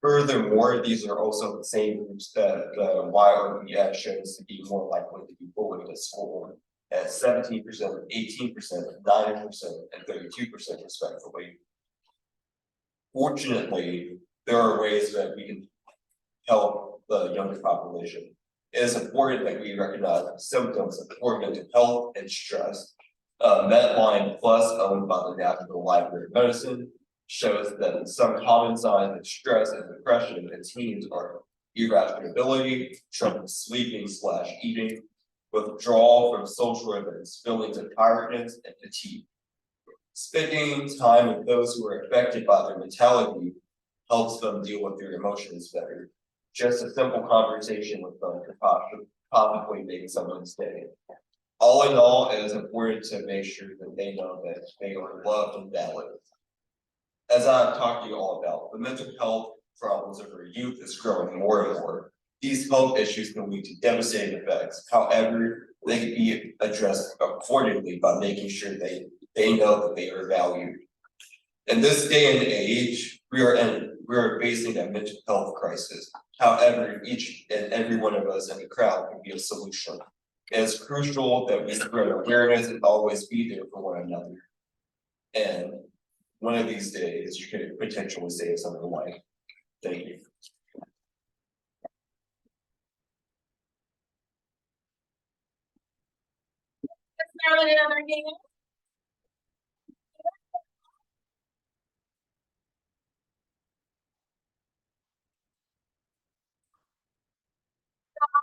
Furthermore, these are also the same groups that the YRBF shows to be more likely to be bullied at school at 17%, 18%, 9%, and 32% respectively. Fortunately, there are ways that we can help the younger population. It is important that we recognize the symptoms of poor mental health and stress. Medline Plus, owned by the National Library of Medicine, shows that some common signs of stress and depression in teens are irritability, trouble sleeping/eating, withdrawal from social events, feelings of tiredness and fatigue. Spending time with those who are affected by their mentality helps them deal with their emotions better. Just a simple conversation with them could possibly make someone's day. All in all, it is important to make sure that they know that they are loved and valued. As I've talked to you all about, the mental health problems of our youth is growing more and more. These health issues can lead to devastating effects. However, they can be addressed accordingly by making sure they know that they are valued. In this day and age, we are facing a mental health crisis. However, each and every one of us in the crowd can be a solution. it's crucial that we spread awareness and always be there for one another. And one of these days, you could potentially save someone's life. Thank you. Marilyn, any other hands?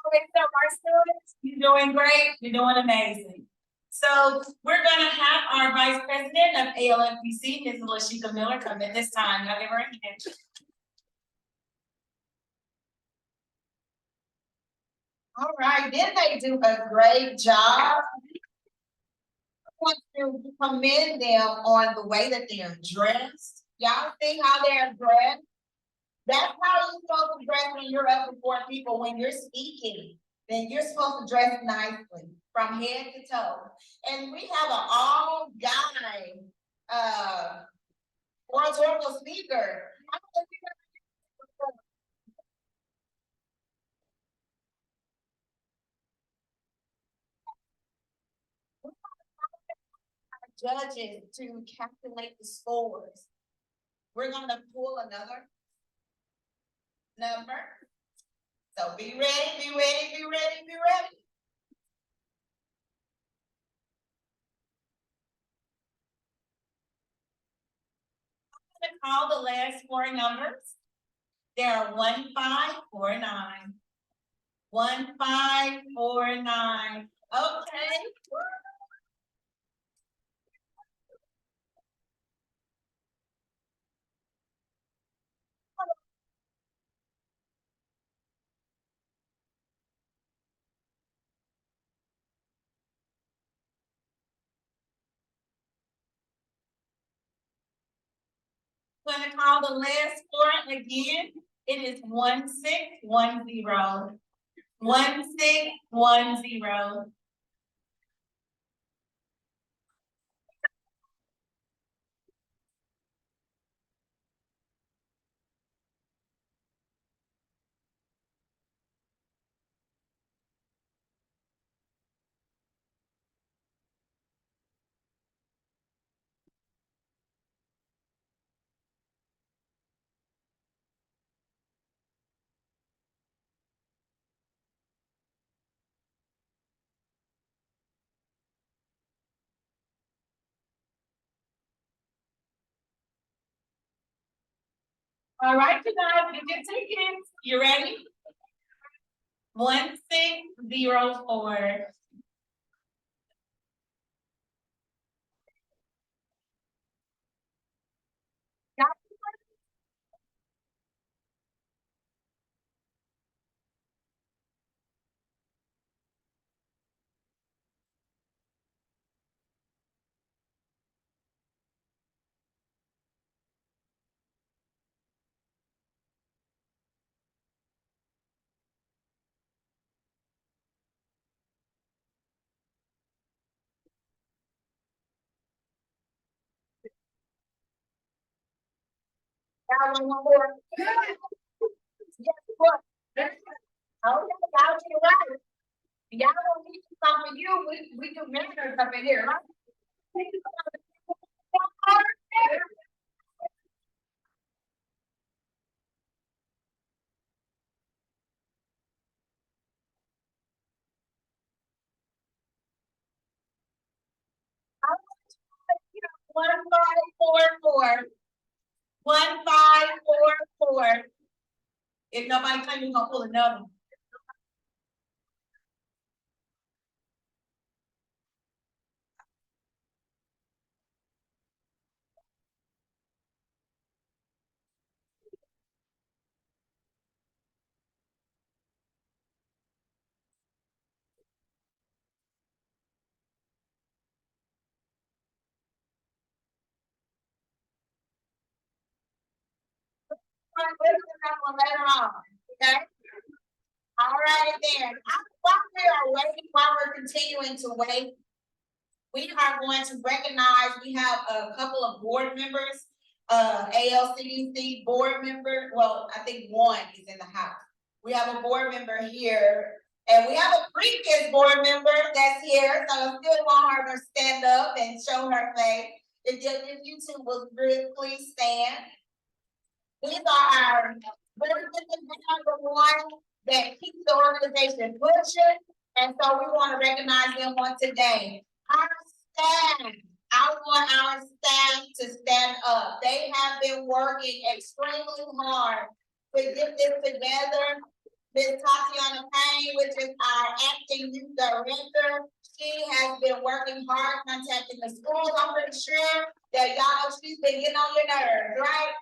Okay, so our students, you're doing great, you're doing amazing. So we're gonna have our Vice President of ALFDC, Ms. Lashika Miller, come at this time. Y'all give her a hand. All right, didn't they do a great job? I want to commend them on the way that they're dressed. Y'all see how they're dressed? That's how you're supposed to dress when you're up before people, when you're speaking. Then you're supposed to dress nicely from head to toe. And we have an all-guy oratorical speaker. I don't know if you judges to calculate the scores. We're gonna pull another number. So be ready, be ready, be ready, be ready. I'm gonna call the last four numbers. There are 1549. 1549. Okay. I'm gonna call the last four again. It is 1610. 1610. All right, you guys, get your tickets. You ready? 1604. Y'all want one more? Yes, what? Okay, y'all get it right. Y'all don't need to come for you, we do manners up in here, right? One five four four. 1544. If nobody tell you, we're gonna pull another one. Later on, okay? All right, then. While we are waiting, while we're continuing to wait, we are going to recognize, we have a couple of board members, ALCDC board member, well, I think one is in the house. We have a board member here And we have a previous board member that's here, so I still want her to stand up and show her face. If you two will really please stand. These are our board members, number one, that keep the organization pushing, and so we want to recognize them on today. Our staff, I want our staff to stand up. They have been working extremely hard to get this together. Ms. Tatiana Payne, which is our acting youth director, she has been working hard contacting the schools. I'm pretty sure that y'all know she's been getting on your nerves, right?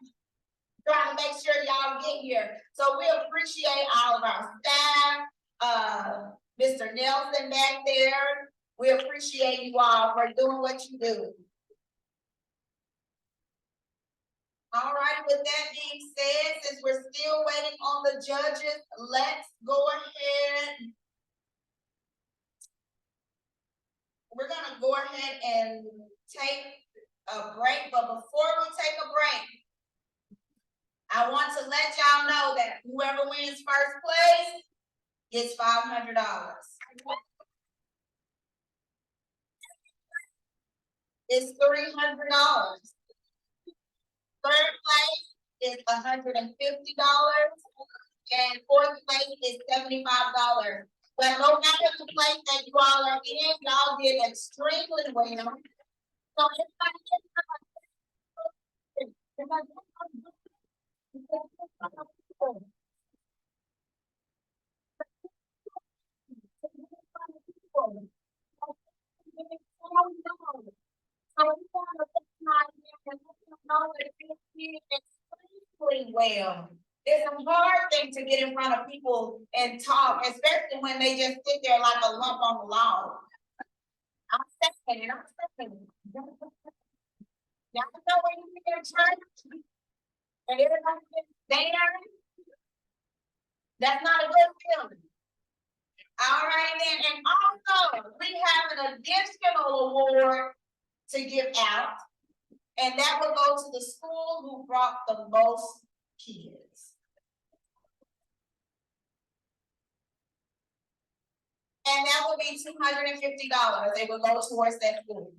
Trying to make sure y'all get here. So we appreciate all of our staff, Mr. Nelson back there. We appreciate you all for doing what you do. All right, with that being said, since we're still waiting on the judges, let's go ahead. We're gonna go ahead and take a break, but before we take a break, I want to let y'all know that whoever wins first place gets $500. It's $300. Third place is $150, and fourth place is $75. But no matter the place that you all are in, y'all did extremely well. So extremely well. It's a hard thing to get in front of people and talk, especially when they just sit there like a lump on the log. I'm saying, y'all know when you get in church and everybody gets there, that's not a good feeling. All right, then, and also we have an additional award to give out, and that will go to the school who brought the most kids. And that will be $250. It will go towards that school.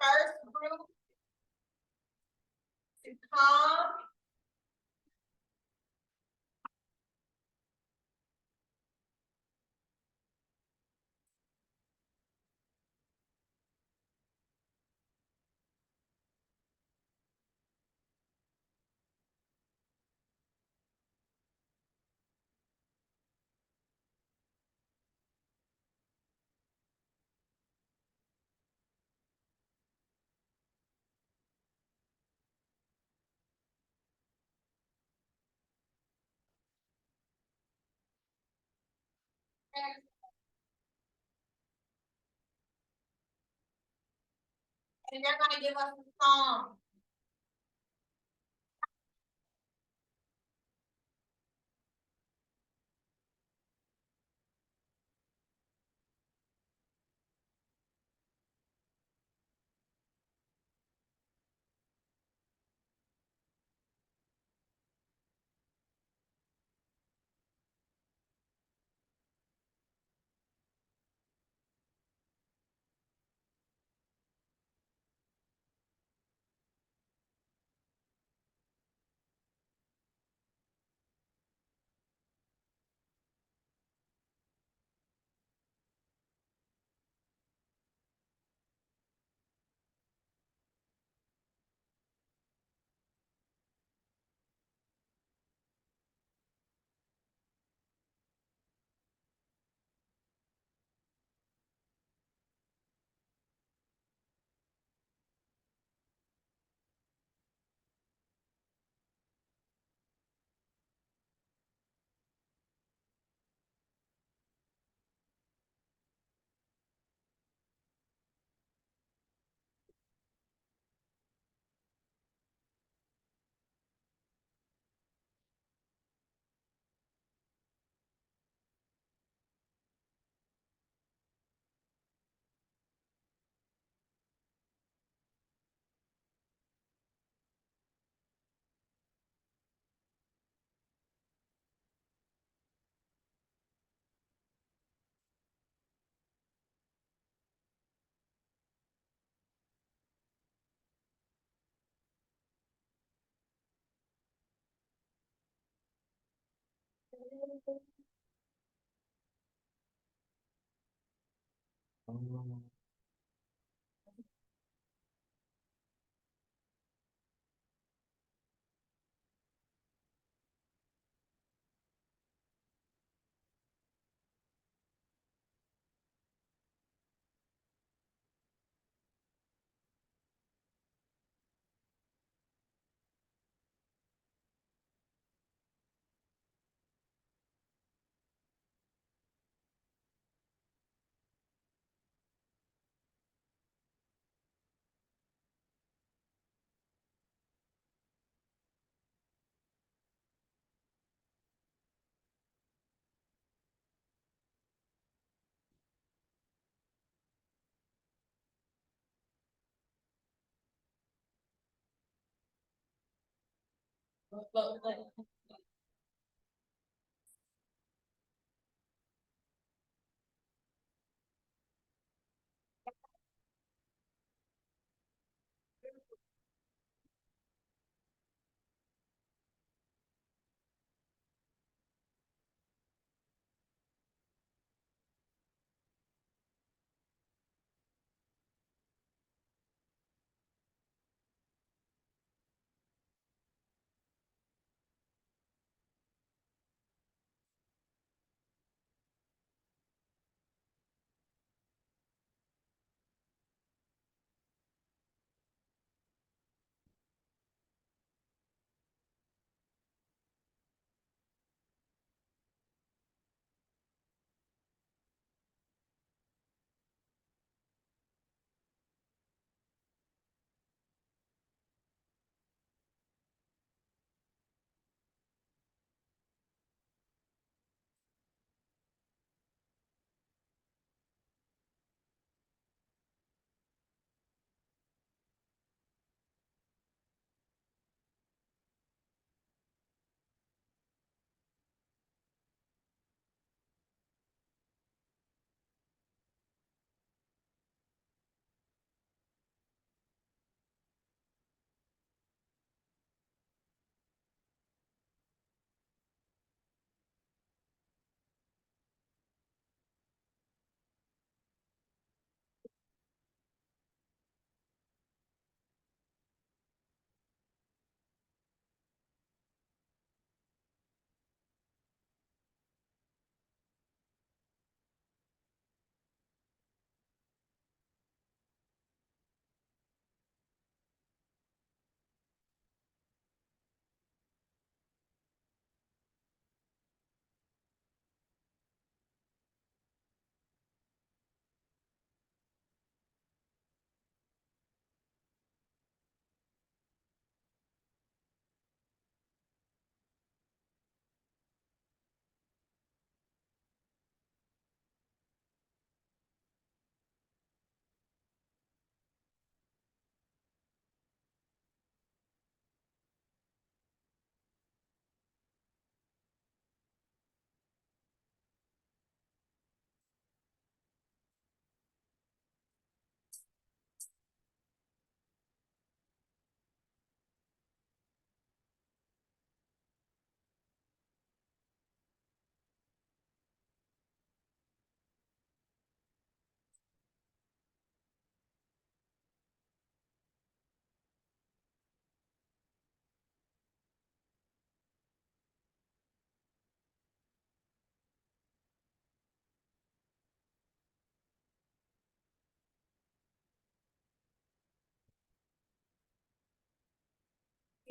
first group to come. And they're gonna give us a song.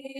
The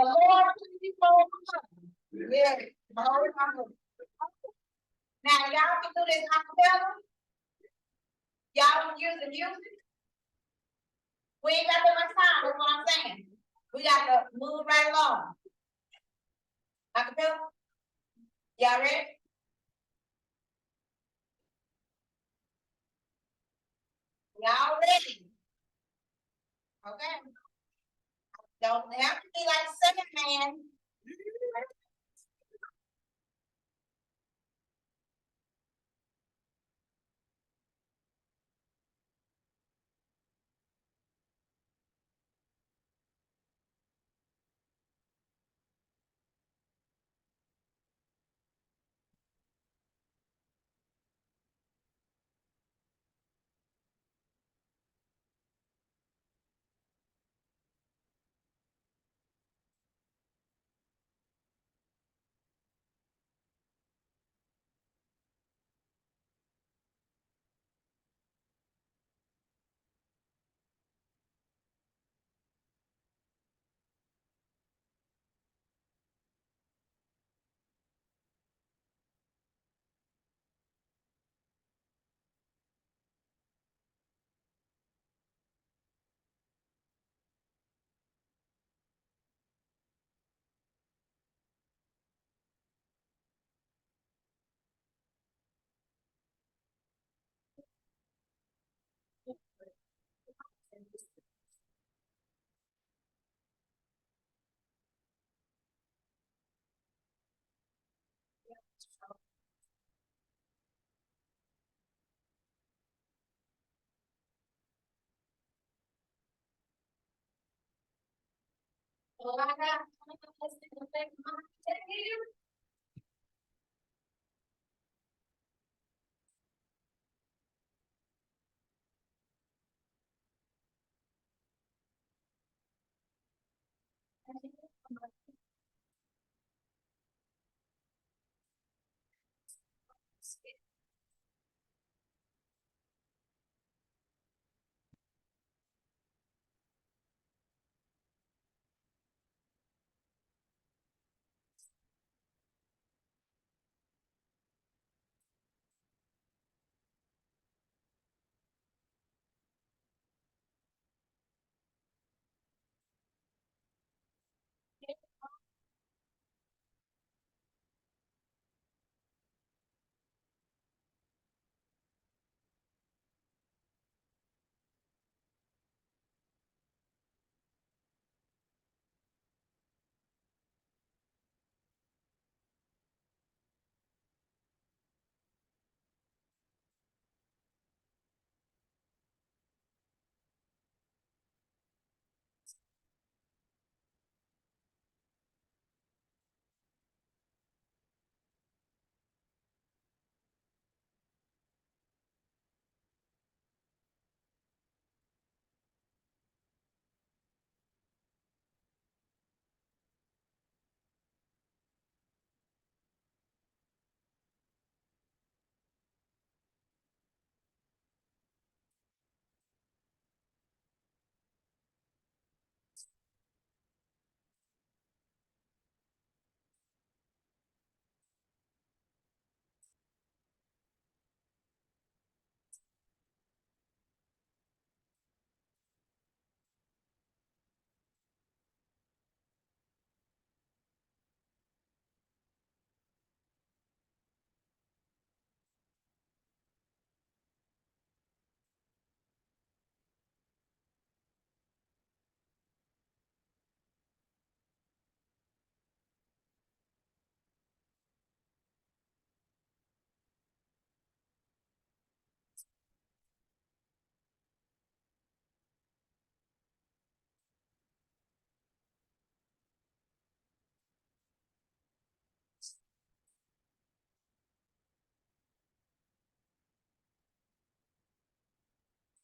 Lord, please, hold on. Yeah, hold on. Now, y'all can do this acapella. Y'all can use the music. We ain't got that much time, that's what I'm saying. We got to move right along. Acapella? Y'all ready? Y'all ready? Okay. Don't have to be like second man.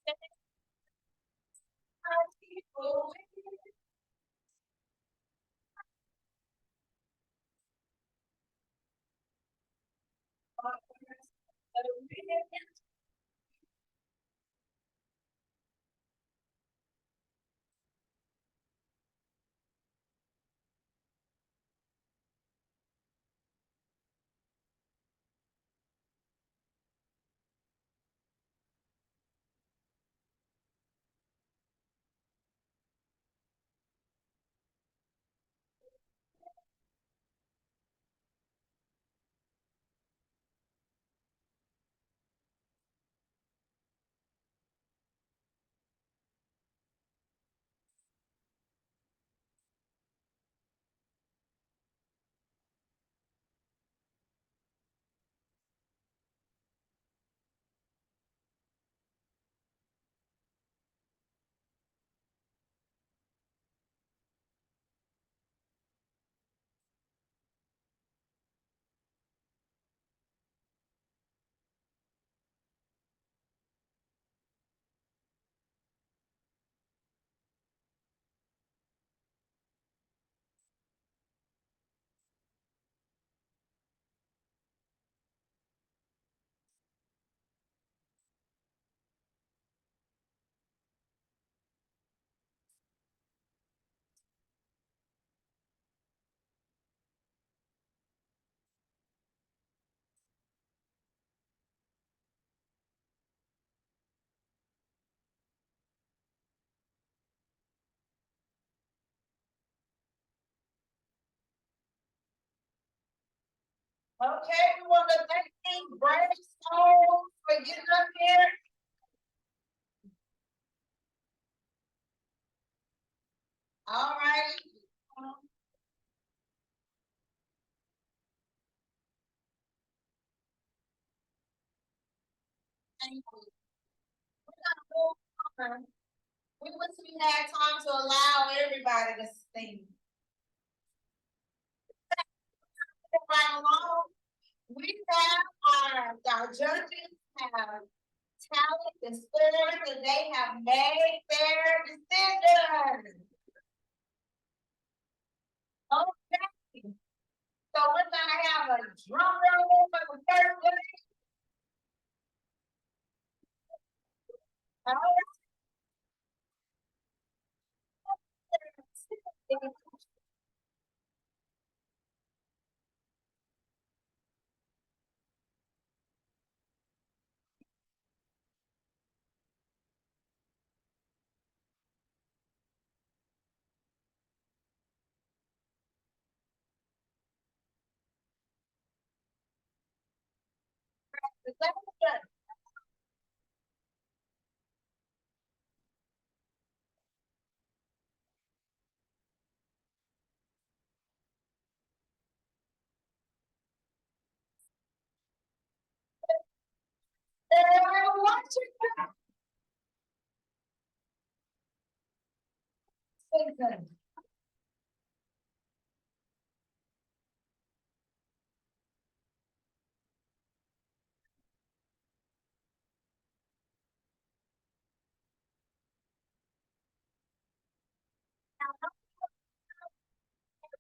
Okay, we want to thank you, Brainstorm, for getting up here. All right. Thank you. We're gonna move on. We wish we had time to allow everybody to sing. Right along, we have our judges have tallied the scores and they have made their decisions. Okay, so we're gonna have a drum roll for the first place. All right. The second judge. Watch it. Listen.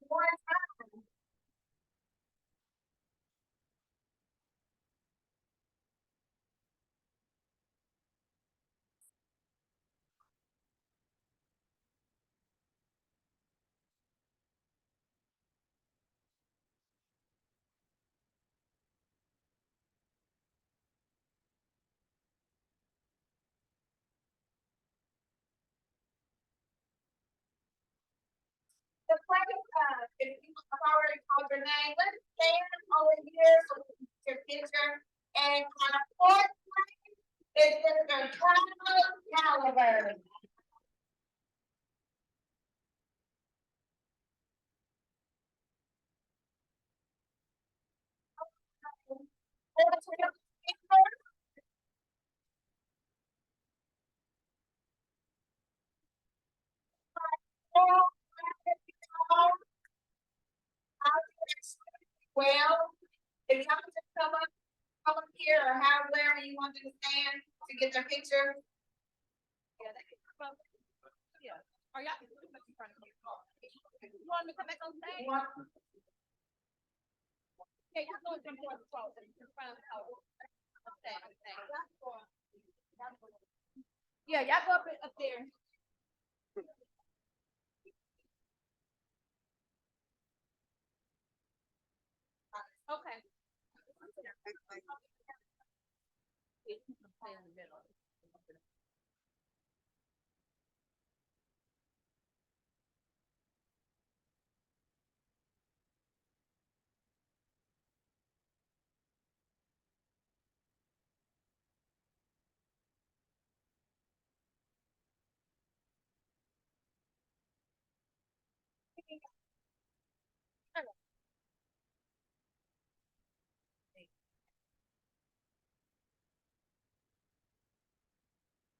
One time. The place, if you have already called your name, let's stand over here so we can get your picture. And our fourth place is Mr. Carlos Caliber. Well, if y'all just come up here or wherever you want them to stand to get their picture. Are y'all? You want me to come back on stage? Yeah, y'all go jump for the phone. Yeah, y'all go up there. Okay.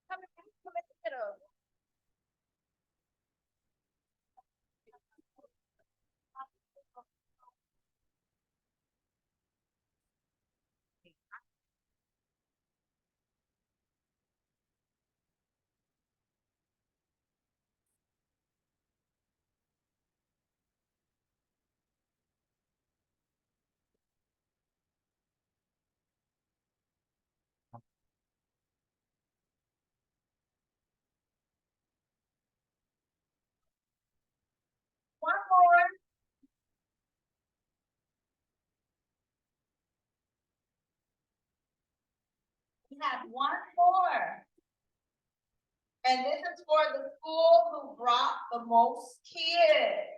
Come in the middle. One more. We have one more. And this is for the school who brought the most kids.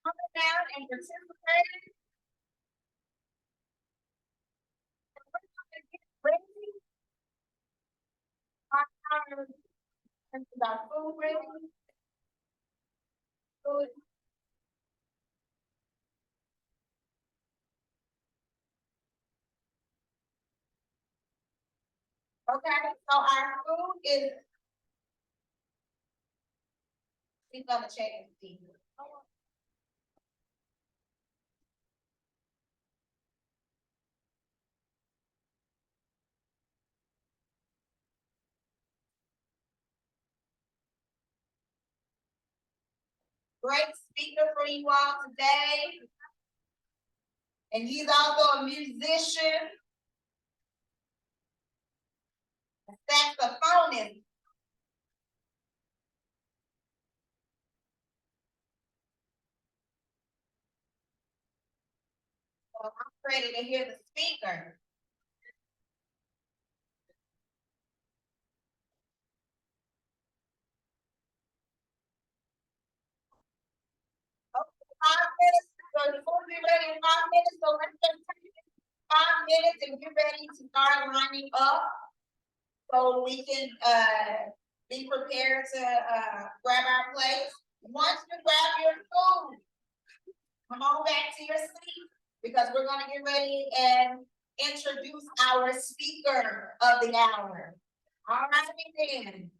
Coming down and participating. Ready? Our food ready? Food. Okay, so our food is. We're gonna check and see. Great speaker for you all today. And he's also a musician. A saxophonist. So I'm ready to hear the speaker. Okay, 5 minutes, so the food be ready in 5 minutes, so let's just take 5 minutes and get ready to start lining up. So we can be prepared to grab our plates. Once you grab your food, come on back to your seat because we're gonna get ready and introduce our speaker of the hour. All right, then.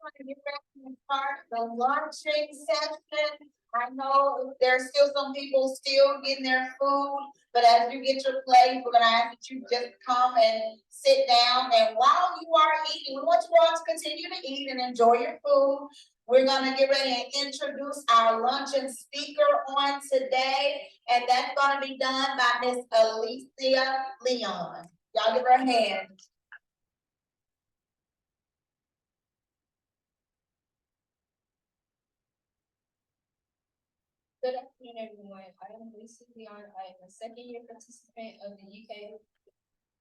Want to get ready to start the lunching session. I know there's still some people still getting their food, but as you get your plate, we're gonna ask that you just come and sit down. And while you are eating, we want you all to continue to eat and enjoy your food. We're gonna get ready and introduce our luncheon speaker on today, and that's gonna be done by Miss Alicia Leon. Y'all give her a hand. Good afternoon, everyone. I am Lisa Leon. I am a second year participant of the UK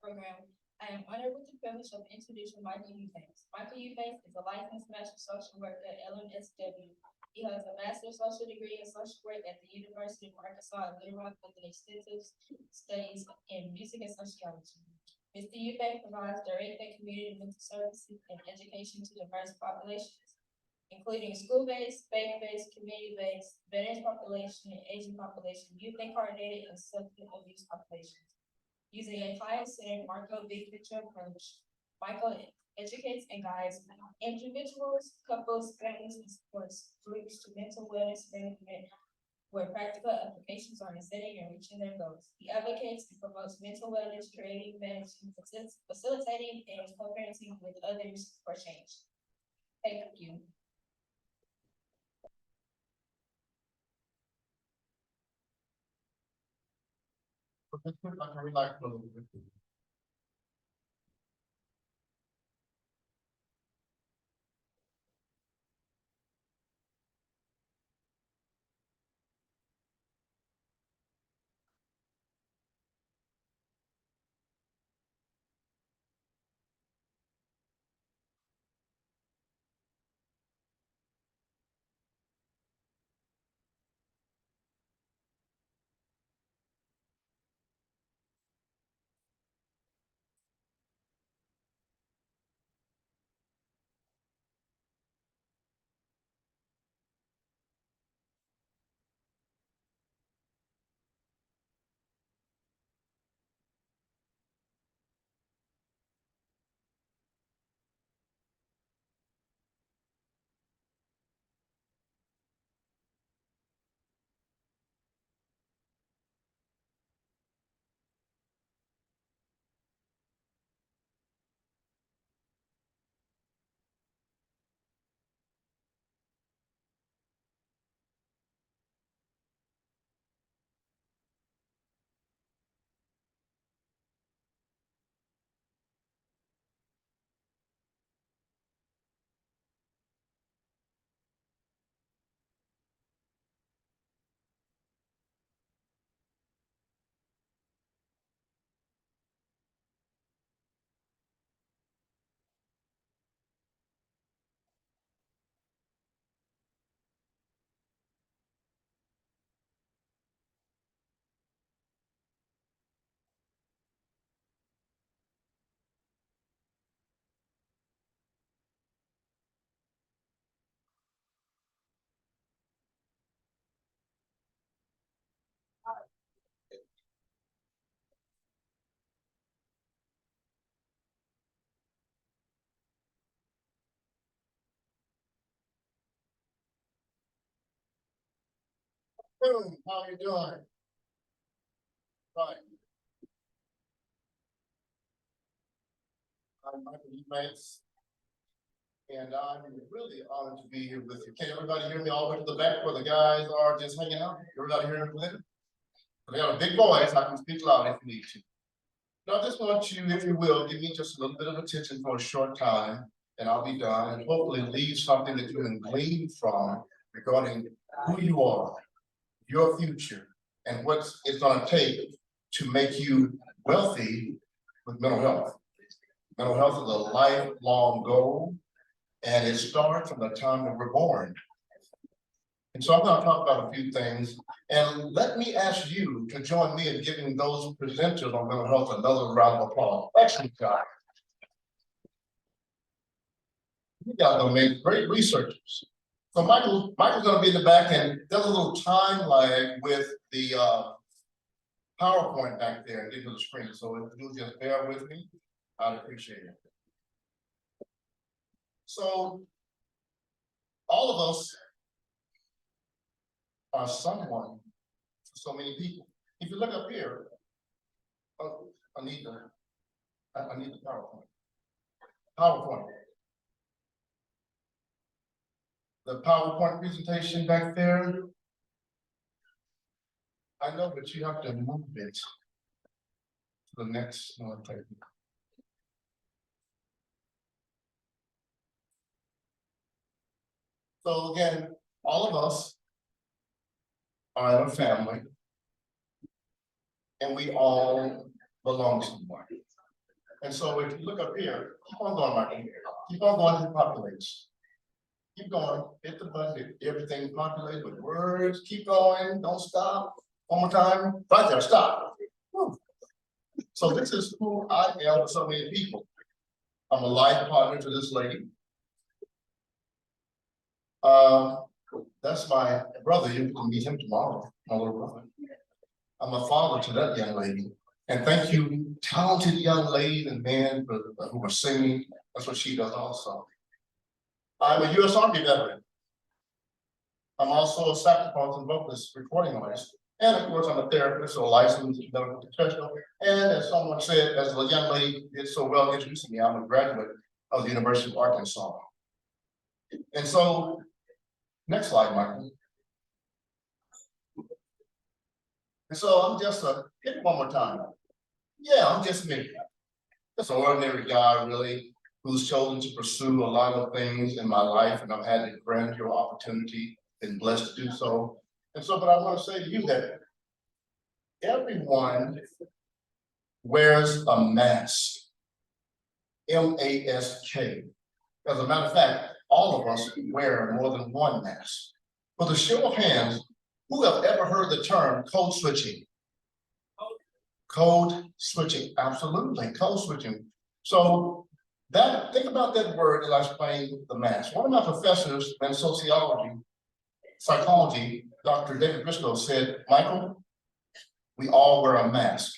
program. I am honored with the privilege of introducing Michael Eubanks. Michael Eubanks is a licensed master social worker at LMSW. He has a master's social degree in social work at the University of Arkansas in Little Rock with an extensive studies in music and sociology. Mr. Eubanks provides direct and community mental services and education to diverse populations, including school-based, faith-based, community-based, veterans population, Asian population, youth incarnated, and substance abuse populations. Using a client-centered Marco big picture approach, Michael educates and guides individuals, couples, families, and sports groups to mental wellness management where practical applications are in setting and reaching their goals. He advocates and promotes mental wellness, creating, managing, facilitating, and co-parenting with others for change. Thank you. How you doing? Right. I'm Michael Eubanks. And I'm really honored to be here with you. Can everybody hear me all the way to the back where the guys are just hanging out? Everybody hearing me? They got a big voice, I can speak loud if you need to. Now, I just want you, if you will, give me just a little bit of attention for a short time, and I'll be done, and hopefully leave something that you can glean from regarding who you are, your future, and what it's gonna take to make you wealthy with mental health. Mental health is a lifelong goal, and it starts from the time that we're born. And so I'm going to talk about a few things, and let me ask you to join me in giving those presenters on mental health another round of applause. Excellent job. You guys are made great researchers. So Michael's going to be in the back, and there's a little time lag with the PowerPoint back there and get to the screen. So if you'll just bear with me, I'd appreciate it. So all of us are someone for so many people. If you look up here, oh, I need the PowerPoint. PowerPoint. The PowerPoint presentation back there. I know, but you have to move it to the next one. So again, all of us are in a family, and we all belong somewhere. And so if you look up here, keep on going, Michael. Keep on going to populates. Keep going, hit the button, everything populated with words, keep going, don't stop. One more time, right there, stop. Whew. So this is who I am to so many people. I'm a life partner to this lady. That's my brother. You can meet him tomorrow, my little brother. I'm a father to that young lady. And thank you, talented young ladies and men who are singing. That's what she does also. I'm a U.S. Army veteran. I'm also a saxophonist and vocalist, recording artist. And of course, I'm a therapist, so a licensed medical professional. And as someone said, as a young lady did so well introducing me, I'm a graduate of the University of Arkansas. And so, next slide, Michael. And so I'm just hit it one more time. Yeah, I'm just me. Just an ordinary guy, really, who's chosen to pursue a lot of things in my life, and I've had the grandeur opportunity, been blessed to do so. And so, but I want to say to you that everyone wears a mask, M-A-S-K. As a matter of fact, all of us wear more than one mask. For the show of hands, who have ever heard the term code switching? Code switching, absolutely, code switching. So think about that word as I explained the mask. One of my professors in psychology, Dr. David Briscoe said, Michael, we all wear a mask.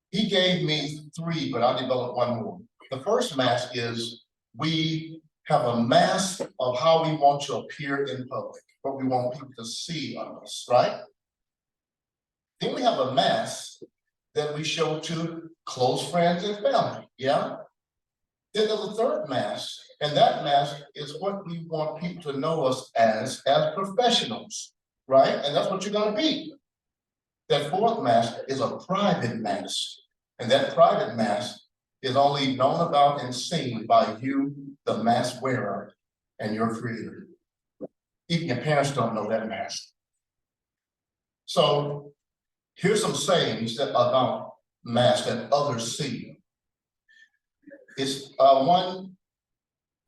He gave me 3, but I developed one more. The first mask is we have a mask of how we want to appear in public, what we want people to see of us, right? Then we have a mask that we show to close friends and family, yeah? Then there's a third mask, and that mask is what we want people to know us as professionals, right? And that's what you're gonna be. That fourth mask is a private mask, and that private mask is only known about and seen by you, the mask wearer, and your creator. Even your parents don't know that mask. So here's some sayings about masks that others see. It's one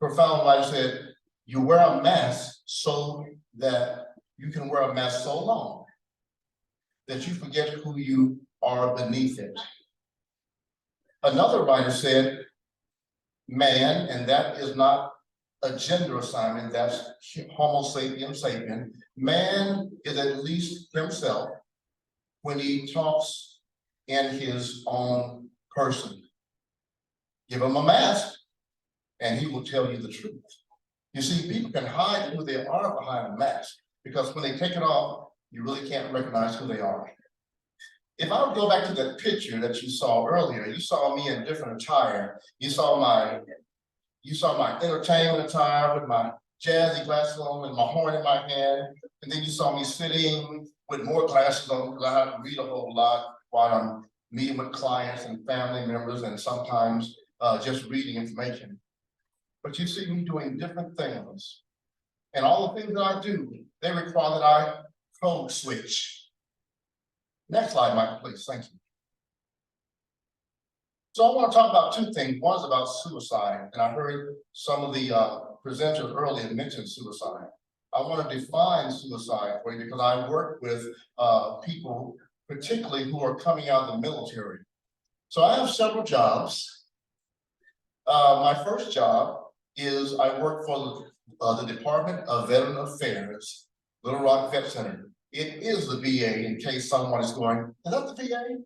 profound writer said, you wear a mask so that you can wear a mask so long that you forget who you are beneath it. Another writer said, man, and that is not a gender assignment, that's Homo sapiens sapien. Man is at least himself when he talks in his own person. Give him a mask and he will tell you the truth. You see, people can hide who they are behind a mask because when they take it off, you really can't recognize who they are. If I would go back to that picture that you saw earlier, you saw me in different attire. You saw my entertainment attire with my jazzy glasses on and my horn in my hand. And then you saw me sitting with more glasses on because I have to read a whole lot while I'm meeting with clients and family members and sometimes just reading information. But you see me doing different things. And all the things that I do, they require that I code switch. Next slide, Michael, please. Thank you. So I want to talk about two things. One is about suicide, and I heard some of the presenters earlier mention suicide. I want to define suicide for you because I work with people, particularly who are coming out of the military. So I have several jobs. My first job is I work for the Department of Veteran Affairs, Little Rock Vet Center. It is the VA, in case someone is going, is that the VA?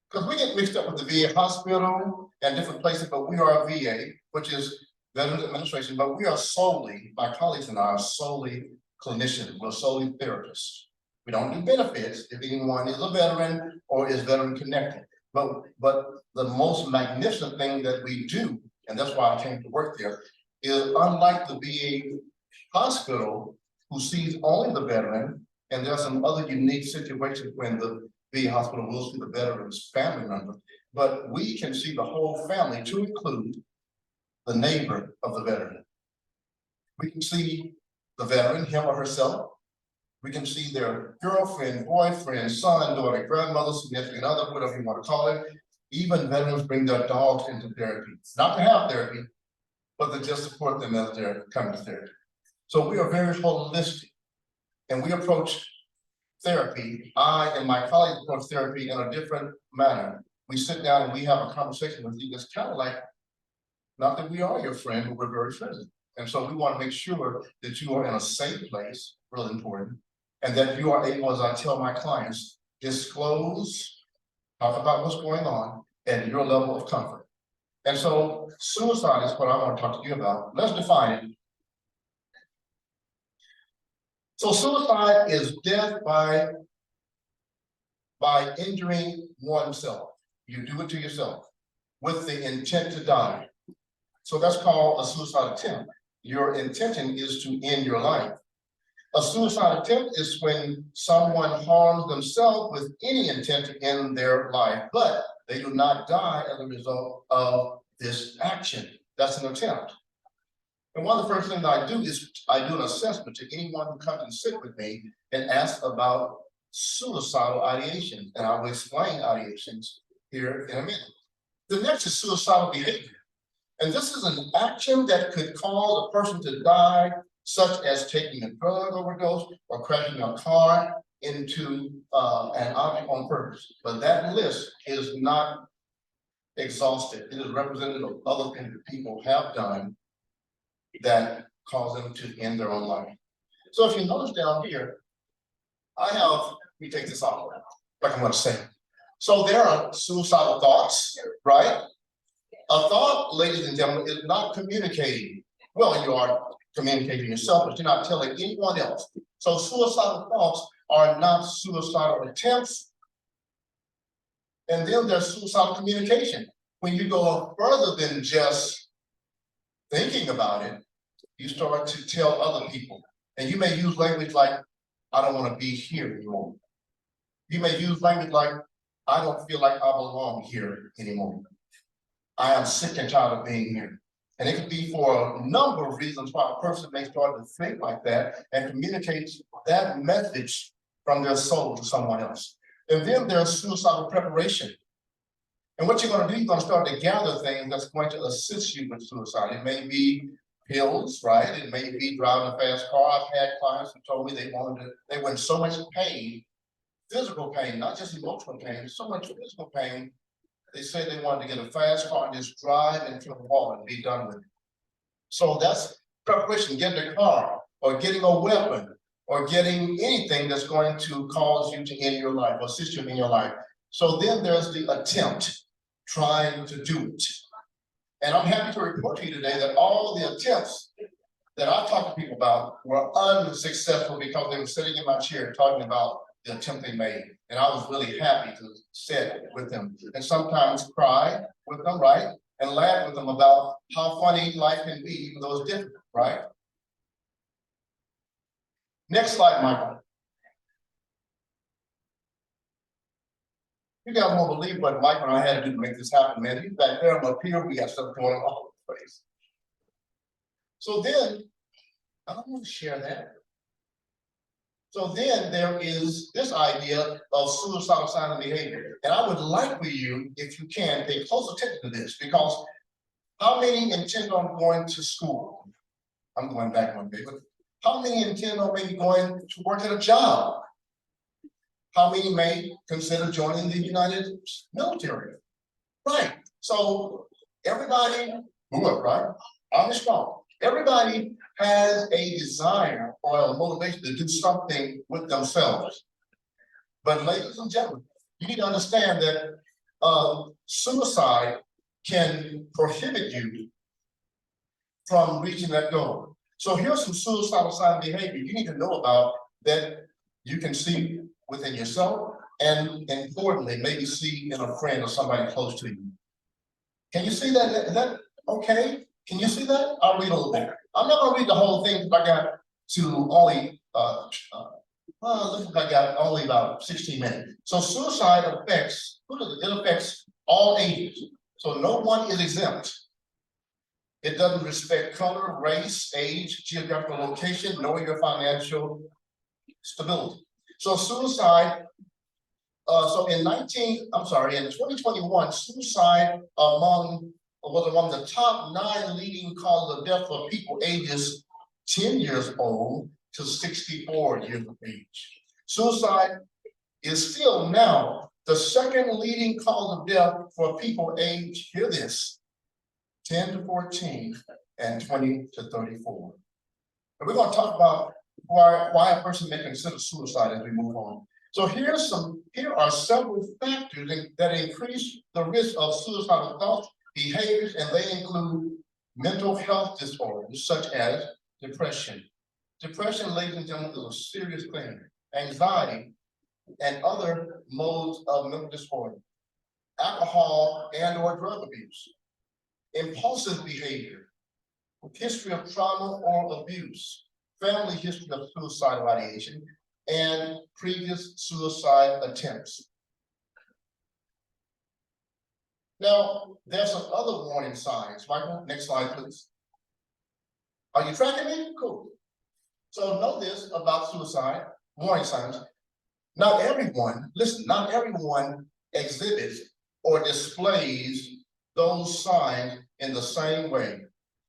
Because we get mixed up with the VA hospital and different places, but we are a VA, which is Veterans Administration, but we are solely, my colleagues and I are solely clinicians, we're solely therapists. We don't do benefits if anyone is a veteran or is veteran connected. But the most magnificent thing that we do, and that's why I came to work there, is unlike the VA hospital, who sees only the veteran, and there are some other unique situations when the VA hospital will see the veteran's family member, but we can see the whole family to include the neighbor of the veteran. We can see the veteran, him or herself. We can see their girlfriend, boyfriend, son, daughter, grandmother, significant other, whatever you want to call it. Even veterans bring their dogs into therapy, not to have therapy, but to just support them as they're coming to therapy. So we are very holistic, and we approach therapy. I and my colleagues approach therapy in a different manner. We sit down and we have a conversation with you. It's kind of like, not that we are your friend, but we're very friendly. And so we want to make sure that you are in a safe place, really important, and that you are able, as I tell my clients, disclose, talk about what's going on, and your level of comfort. And so suicide is what I want to talk to you about. Let's define it. So suicide is death by injuring oneself. You do it to yourself with the intent to die. So that's called a suicide attempt. Your intention is to end your life. A suicide attempt is when someone harms themselves with any intent to end their life, but they do not die as a result of this action. That's an attempt. And one of the first things I do is I do an assessment to anyone who comes and sit with me and asks about suicidal ideation. And I will explain ideations here in a minute. The next is suicidal behavior. And this is an action that could cause a person to die, such as taking a drug overdose or crashing a car into an object on purpose. But that list is not exhaustive. It is representative of other things that people have done that cause them to end their own life. So if you notice down here, let me take this off, like I'm gonna say. So there are suicidal thoughts, right? A thought, ladies and gentlemen, is not communicating. Well, you are communicating yourself, but you're not telling anyone else. So suicidal thoughts are not suicidal attempts. And then there's suicidal communication. When you go further than just thinking about it, you start to tell other people. And you may use language like, I don't want to be here anymore. You may use language like, I don't feel like I belong here anymore. I am sick and tired of being here. And it could be for a number of reasons why a person may start to think like that and communicate that message from their soul to someone else. And then there's suicidal preparation. And what you're going to do, you're going to start to gather things that's going to assist you with suicide. It may be pills, right? It may be driving a fast car. I've had clients who told me they were in so much pain, physical pain, not just emotional pain, so much physical pain. They said they wanted to get a fast car and just drive into the wall and be done with it. So that's preparation, getting a car or getting a weapon or getting anything that's going to cause you to end your life or assist you in your life. So then there's the attempt, trying to do it. And I'm happy to report to you today that all the attempts that I've talked to people about were unsuccessful because they were sitting in my chair talking about the attempt they made. And I was really happy to sit with them and sometimes cry with them, right? And laugh with them about how funny life can be, even though it's difficult, right? Next slide, Michael. You guys won't believe what Michael and I had to do to make this happen, man. He's back there, I'm up here, we got stuff going on all over the place. So then, I don't want to share that. So then there is this idea of suicidal silent behavior. And I would like for you, if you can, pay close attention to this, because how many intend on going to school? I'm going back one day, but how many intend on maybe going to work at a job? How many may consider joining the United Military? Right, so everybody, look, right, I'm strong. Everybody has a desire or a motivation to do something with themselves. But ladies and gentlemen, you need to understand that suicide can prohibit you from reaching that goal. So here's some suicidal silent behavior you need to know about that you can see within yourself, and importantly, maybe see in a friend or somebody close to you. Can you see that? Is that okay? Can you see that? I'll read a little bit. I'm not gonna read the whole thing, because I got to only I got only about 16 minutes. So suicide affects, it affects all ages. So no one is exempt. It doesn't respect color, race, age, geographical location, nor your financial stability. So suicide, so in 2021, suicide was among the top 9 leading causes of death for people ages 10 years old to 64 years of age. Suicide is still now the second leading cause of death for people age, hear this, 10 to 14 and 20 to 34. And we're going to talk about why a person may consider suicide as we move on. So here are several factors that increase the risk of suicidal thoughts, behaviors, and they include mental health disorders such as depression. Depression, ladies and gentlemen, is a serious thing. Anxiety and other modes of mental disorder, alcohol and/or drug abuse, impulsive behavior, history of trauma or abuse, family history of suicidal ideation, and previous suicide attempts. Now, there's some other warning signs. Michael, next slide, please. Are you tracking me? Cool. So know this about suicide, warning signs. Not everyone, listen, not everyone exhibits or displays those signs in the same way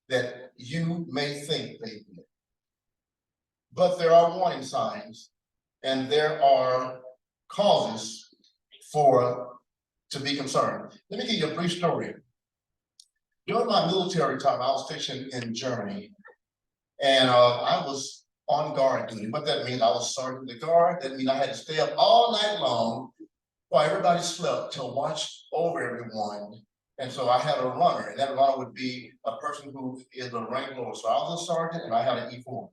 that you may think they do. But there are warning signs and there are causes to be concerned. Let me give you a brief story. During my military time, I was stationed in Germany, and I was on guard duty. What that means, I was sergeant of the guard. That means I had to stay up all night long while everybody slept to watch over everyone. And so I had a runner, and that runner would be a person who is a rank lower. So I was a sergeant, and I had an E4.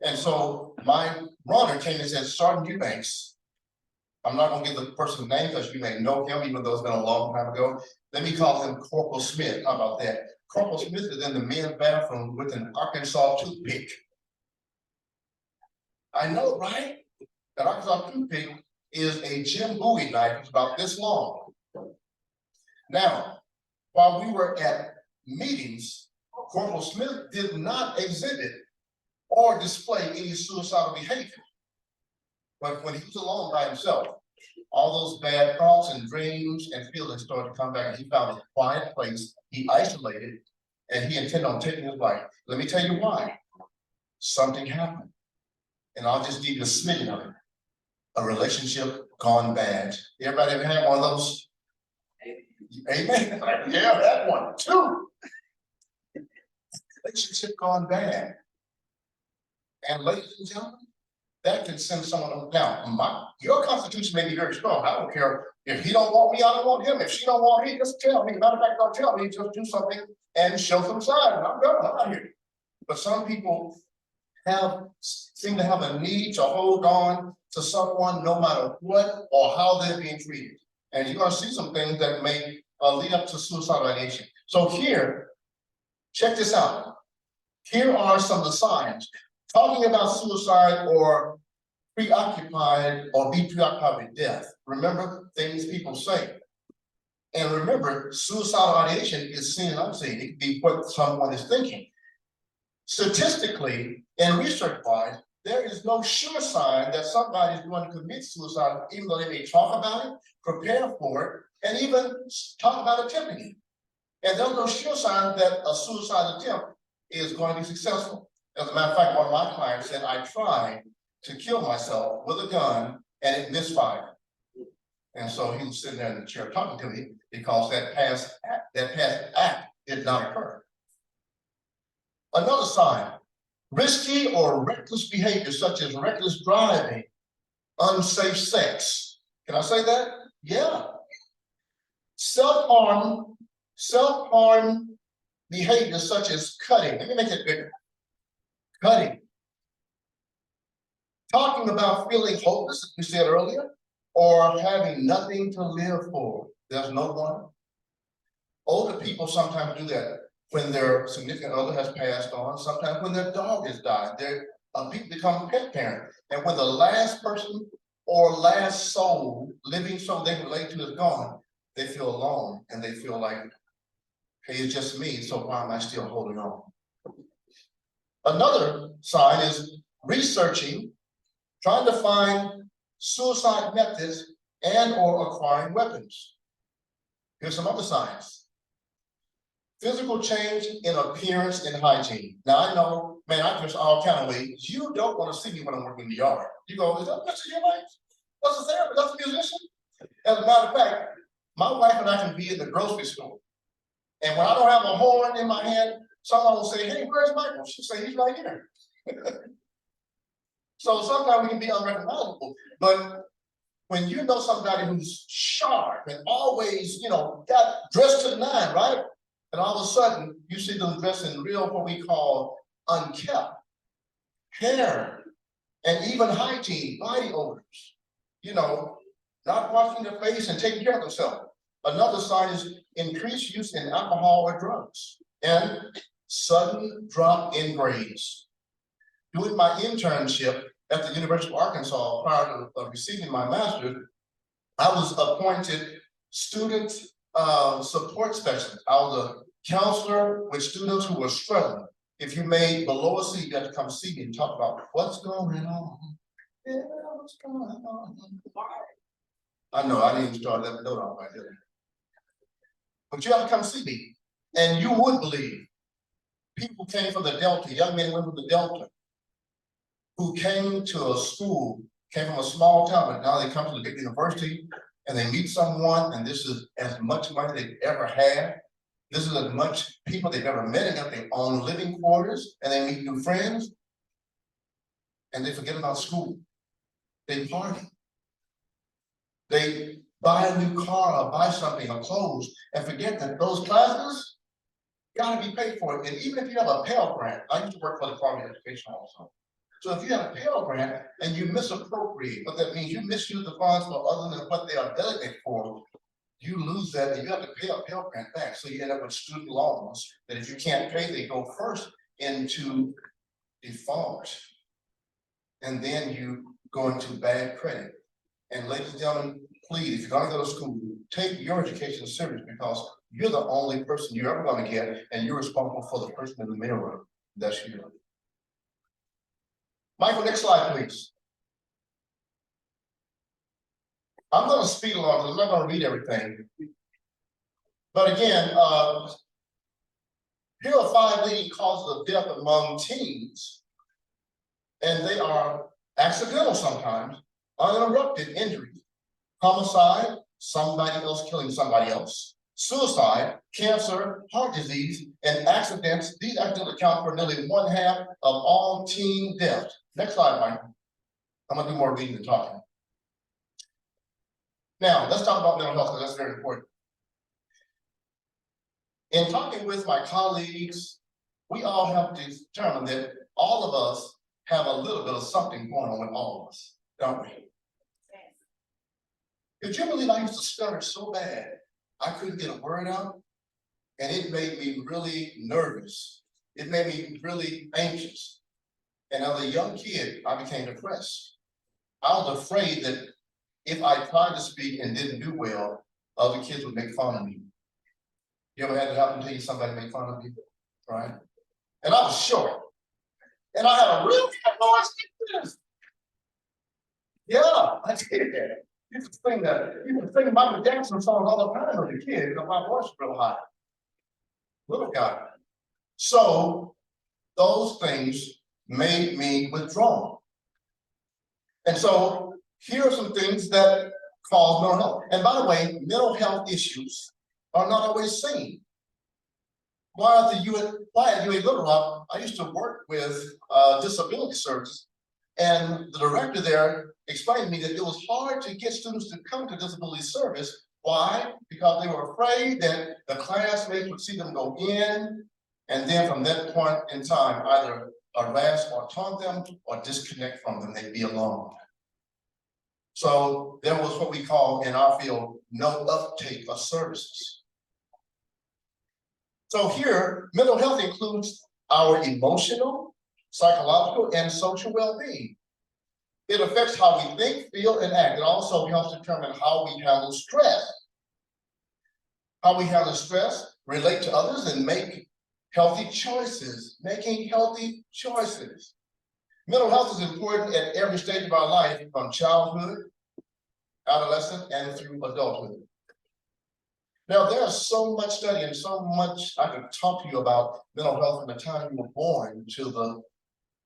And so my runner came and said, Sergeant Eubanks, I'm not gonna give the person's name because you may know him, even though it's been a long time ago. Let me call him Corporal Smith. How about that? Corporal Smith is in the men's bathroom with an Arkansas toothpick. I know, right? That Arkansas toothpick is a Jim Bowie knife. It's about this long. Now, while we were at meetings, Corporal Smith did not exhibit or display any suicidal behavior. But when he was alone by himself, all those bad thoughts and dreams and feelings started to come back, and he found a quiet place, he isolated, and he intended on taking his life. Let me tell you why. Something happened. And I'll just give you a smidgen of it. A relationship gone bad. Everybody ever had one of those? Amen. Yeah, that one too. Relationship gone bad. And ladies and gentlemen, that can send someone on down. Your constitution may be very strong. I don't care if he don't want me, I don't want him. If she don't want me, just tell me. Matter of fact, don't tell me, just do something and show some sign. And I'm going, I'm not here. But some people seem to have a need to hold on to someone no matter what or how they're being treated. And you're gonna see some things that may lead up to suicidal ideation. So here, check this out. Here are some of the signs. Talking about suicide or preoccupied or be preoccupied with death. Remember things people say. And remember, suicidal ideation is seen and unseen. It can be what someone is thinking. Statistically and research-wise, there is no sure sign that somebody is going to commit suicide, even though they may talk about it, prepare for it, and even talk about attempting it. And there's no sure sign that a suicide attempt is going to be successful. As a matter of fact, one of my clients said, I tried to kill myself with a gun and it misfired. And so he was sitting there in the chair talking to me because that past act did not occur. Another sign, risky or reckless behavior such as reckless driving, unsafe sex. Can I say that? Yeah. Self-harm behavior such as cutting. Let me make it bigger. Cutting. Talking about feeling hopeless, as we said earlier, or having nothing to live for. There's no one. Older people sometimes do that when their significant other has passed on, sometimes when their dog has died. People become pet parents. And when the last person or last soul, living soul they relate to is gone, they feel alone and they feel like, hey, it's just me, so why am I still holding on? Another sign is researching, trying to find suicide methods and or acquiring weapons. Here's some other signs. Physical change in appearance and hygiene. Now I know, man, I dress all kind of ways. You don't want to see me when I'm working in the yard. You go, is that Mr. Your That's a therapist, that's a musician. As a matter of fact, my wife and I can be in the grocery store. And when I don't have a horn in my hand, someone will say, hey, where's Michael? She'll say, he's right here. So sometimes we can be unrecognizable, but when you know somebody who's sharp and always, got dressed to the nine, right? And all of a sudden you see them dressed in real, what we call unkept hair and even hygiene, body odors, not washing their face and taking care of themselves. Another sign is increased use in alcohol or drugs and sudden drop in grades. Doing my internship at the University of Arkansas prior to receiving my master's, I was appointed student support specialist. I was a counselor with students who were struggling. If you made below a C, you had to come see me and talk about what's going on. Yeah, what's going on? I know I didn't start that note off right there. But you have to come see me. And you would believe people came from the Delta, young men went from the Delta, who came to a school, came from a small town, but now they come to the big university and they meet someone, and this is as much money they've ever had. This is as much people they've ever met and got their own living quarters, and they meet new friends, and they forget about school. They party. They buy a new car or buy something or clothes and forget that those classes gotta be paid for. And even if you have a Pell Grant, I used to work for the Department of Education also. So if you have a Pell Grant and you misappropriate, what that means, you misuse the funds for other than what they are designated for, you lose that and you have to pay a Pell Grant back. So you end up with student loans that if you can't pay, they go first into default. And then you go into bad credit. And ladies and gentlemen, please, if you're gonna go to school, take your education serious because you're the only person you're ever gonna get, and you're responsible for the person in the mirror. That's you. Michael, next slide, please. I'm gonna speed along, I'm not gonna read everything. But again, here are 5 leading causes of death among teens. And they are accidental sometimes, uninterrupted injuries, homicide, somebody else killing somebody else, suicide, cancer, heart disease, and accidents. These accidents account for nearly 1/2 of all teen deaths. Next slide, Mike. I'm gonna do more reading than talking. Now, let's talk about mental health because that's very important. In talking with my colleagues, we all have to determine that all of us have a little bit of something going on with all of us, don't we? Could you believe I used to stutter so bad, I couldn't get a word out? And it made me really nervous. It made me really anxious. And as a young kid, I became depressed. I was afraid that if I tried to speak and didn't do well, other kids would make fun of me. You ever had it happen to you, somebody make fun of you, right? And I was short. And I had a real voice like this. Yeah, I did that. You can sing Michael Jackson songs all the time as a kid, because my voice was real high. Little guy. So those things made me withdraw. And so here are some things that cause mental health. And by the way, mental health issues are not always seen. While at UA Little Rock, I used to work with disability services, and the director there explained to me that it was hard to get students to come to disability service. Why? Because they were afraid that the classmates would see them go in, and then from that point in time, either harass or taunt them or disconnect from them, they'd be alone. So there was what we call in our field, no uptake of services. So here, mental health includes our emotional, psychological, and social well-being. It affects how we think, feel, and act. It also helps determine how we handle stress. How we handle stress, relate to others, and make healthy choices. Making healthy choices. Mental health is important at every stage of our life, from childhood, adolescence, and through adulthood. Now, there's so much study and so much I could talk to you about mental health from the time you were born to the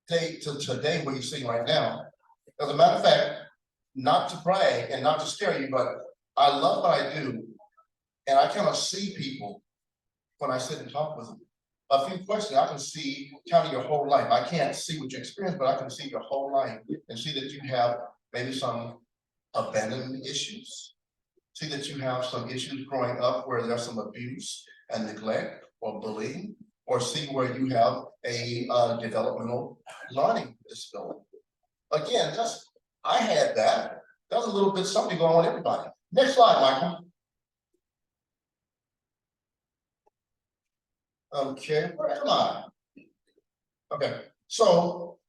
day to today where you're sitting right now. As a matter of fact, not to brag and not to scare you, but I love what I do. And I kind of see people when I sit and talk with them. A few questions, I can see kind of your whole life. I can't see what you experience, but I can see your whole life and see that you have maybe some abandonment issues. See that you have some issues growing up where there's some abuse and neglect or bullying, or see where you have a developmental learning disability. Again, I had that. There's a little bit something going on with everybody. Next slide, Michael. Okay, where am I? Okay, so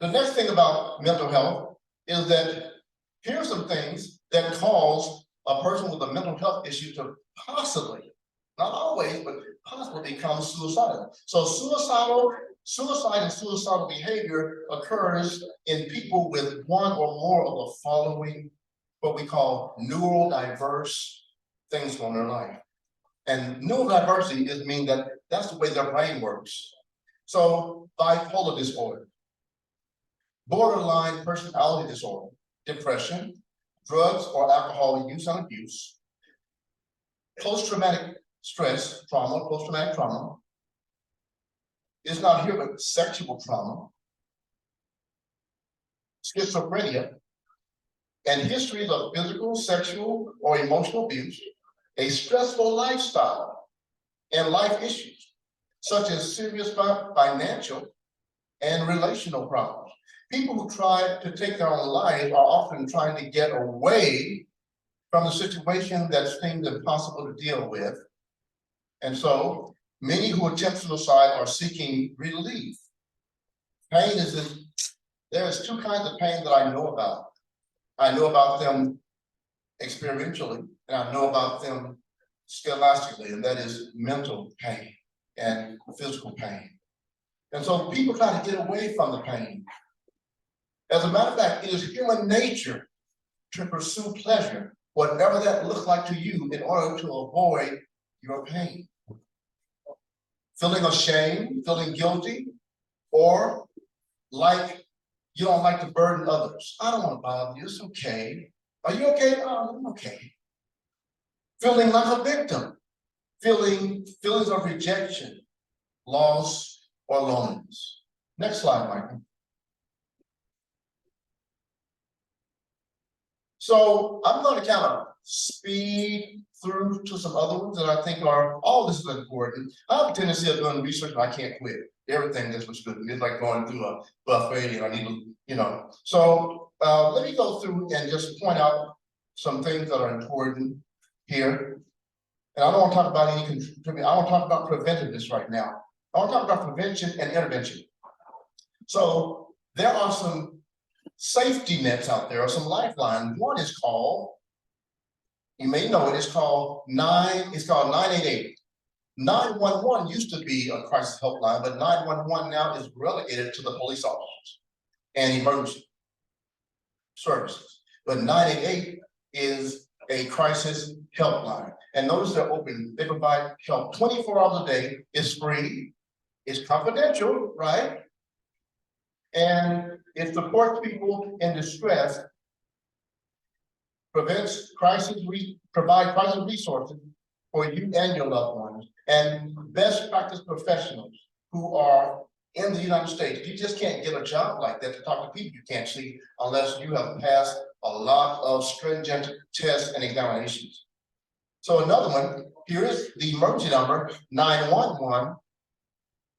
the next thing about mental health is that here are some things that cause a person with a mental health issue to possibly, not always, but possibly become suicidal. So suicide and suicidal behavior occurs in people with one or more of the following, what we call neurodiverse things going on in their life. And neurodiversity is mean that that's the way their brain works. So bipolar disorder, borderline personality disorder, depression, drugs or alcohol use and abuse, post-traumatic stress, trauma, post-traumatic trauma. It's not here, but sexual trauma, schizophrenia, and histories of physical, sexual, or emotional abuse, a stressful lifestyle, and life issues, such as serious financial and relational problems. People who try to take their own lives are often trying to get away from the situation that seems impossible to deal with. And so many who attempt suicide are seeking relief. Pain there is two kinds of pain that I know about. I know about them experientially, and I know about them scholastically, and that is mental pain and physical pain. And so people try to get away from the pain. As a matter of fact, it is human nature to pursue pleasure, whatever that looks like to you, in order to avoid your pain. Feeling ashamed, feeling guilty, or like you don't like to burden others. I don't want to bother you, it's okay. Are you okay? Oh, I'm okay. Feeling like a victim, feelings of rejection, loss, or loneliness. Next slide, Michael. So I'm going to kind of speed through to some other ones that I think are, all this is important. I have a tendency of doing research and I can't quit. everything just looks good. It's like going through a buffet and I need to, you know. So let me go through and just point out some things that are important here. And I don't want to talk about any, I want to talk about preventiveness right now. I want to talk about prevention and intervention. So there are some safety nets out there, or some lifelines. One is called, you may know it, it's called 988. 911 used to be a crisis helpline, but 911 now is relegated to the police officers and emergency services. But 988 is a crisis helpline. And notice they're open, they provide help 24 hours a day, it's free, it's confidential, right? And it supports people in distress, provide crisis resources for you and your loved ones, and best practice professionals who are in the United States. You just can't get a job like that to talk to people you can't see unless you have passed a lot of stringent tests and examinations. So another one, here is the emergency number, 911,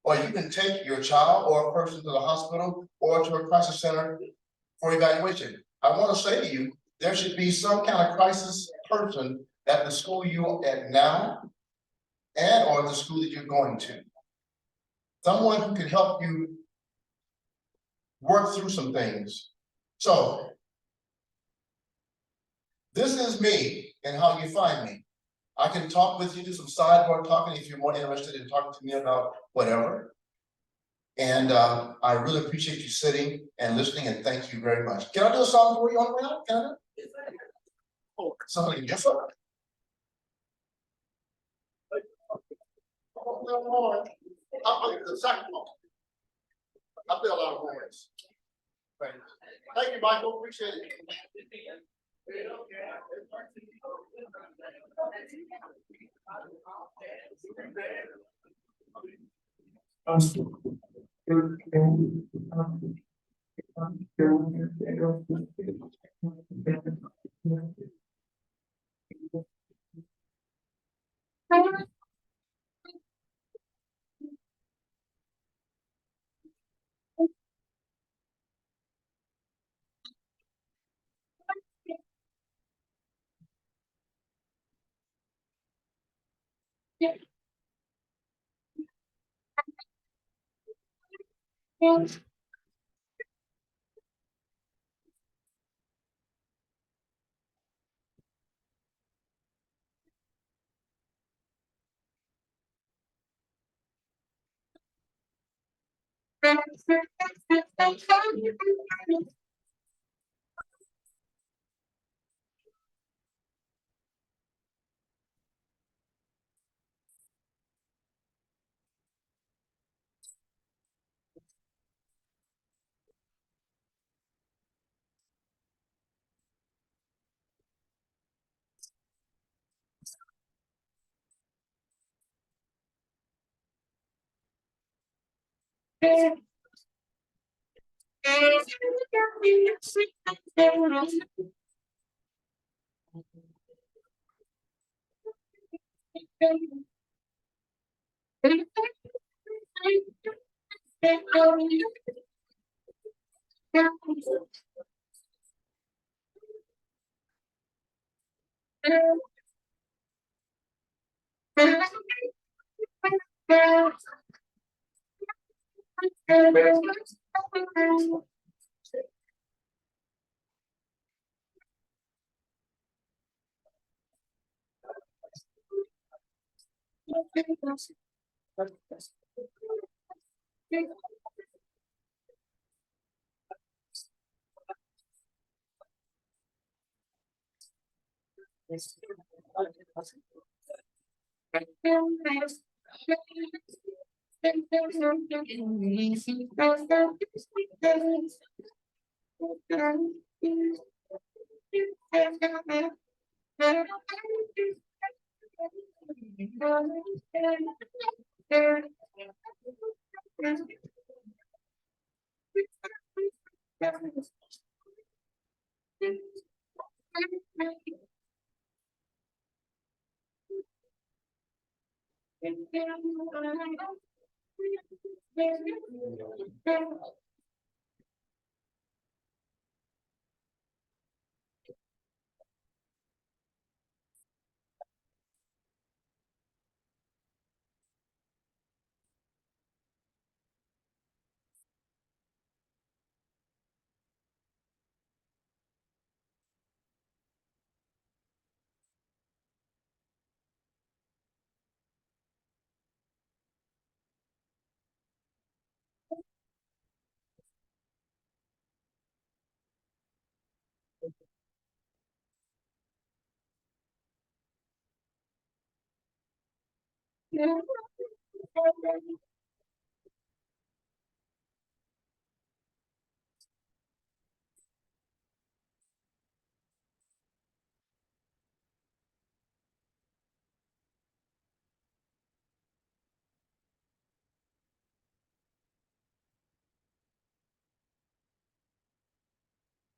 or you can take your child or a person to the hospital or to a crisis center for evaluation. I want to say to you, there should be some kind of crisis person at the school you're at now and or the school that you're going to. Someone who can help you work through some things. So this is me and how you find me. I can talk with you, do some sidebar talking if you're more interested in talking to me about whatever. And I really appreciate you sitting and listening, and thank you very much. Can I do a song for you on the way out? Can I do it? Oh, somebody can guess up. I'll the saxophone. I play a lot of horns. Thank you, Michael. Appreciate it.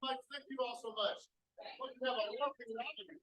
Mike, thank you all so much. Well, you have a lovely night.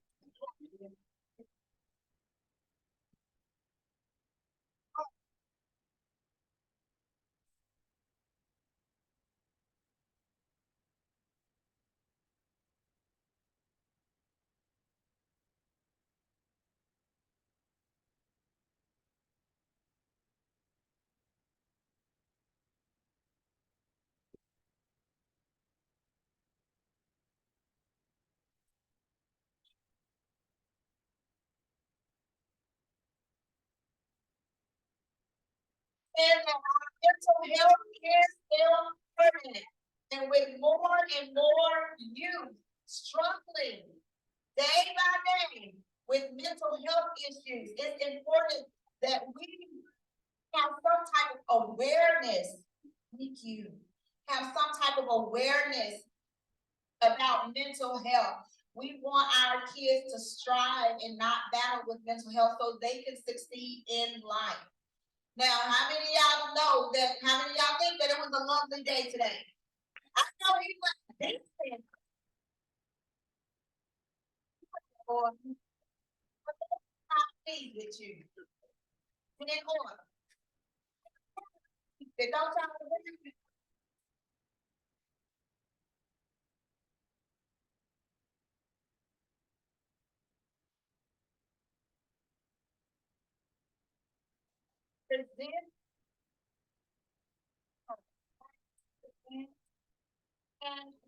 And that our mental health is still permanent. And with more and more youth struggling day by day with mental health issues, it's important that we have some type of awareness. Thank you. Have some type of awareness about mental health. We want our kids to strive and not battle with mental health so they can succeed in life. Now, how many of y'all know that, how many of y'all think that it was a lovely day today? I know he was dancing. Or, I'm pleased with you. And then on. They don't try to win. Present. And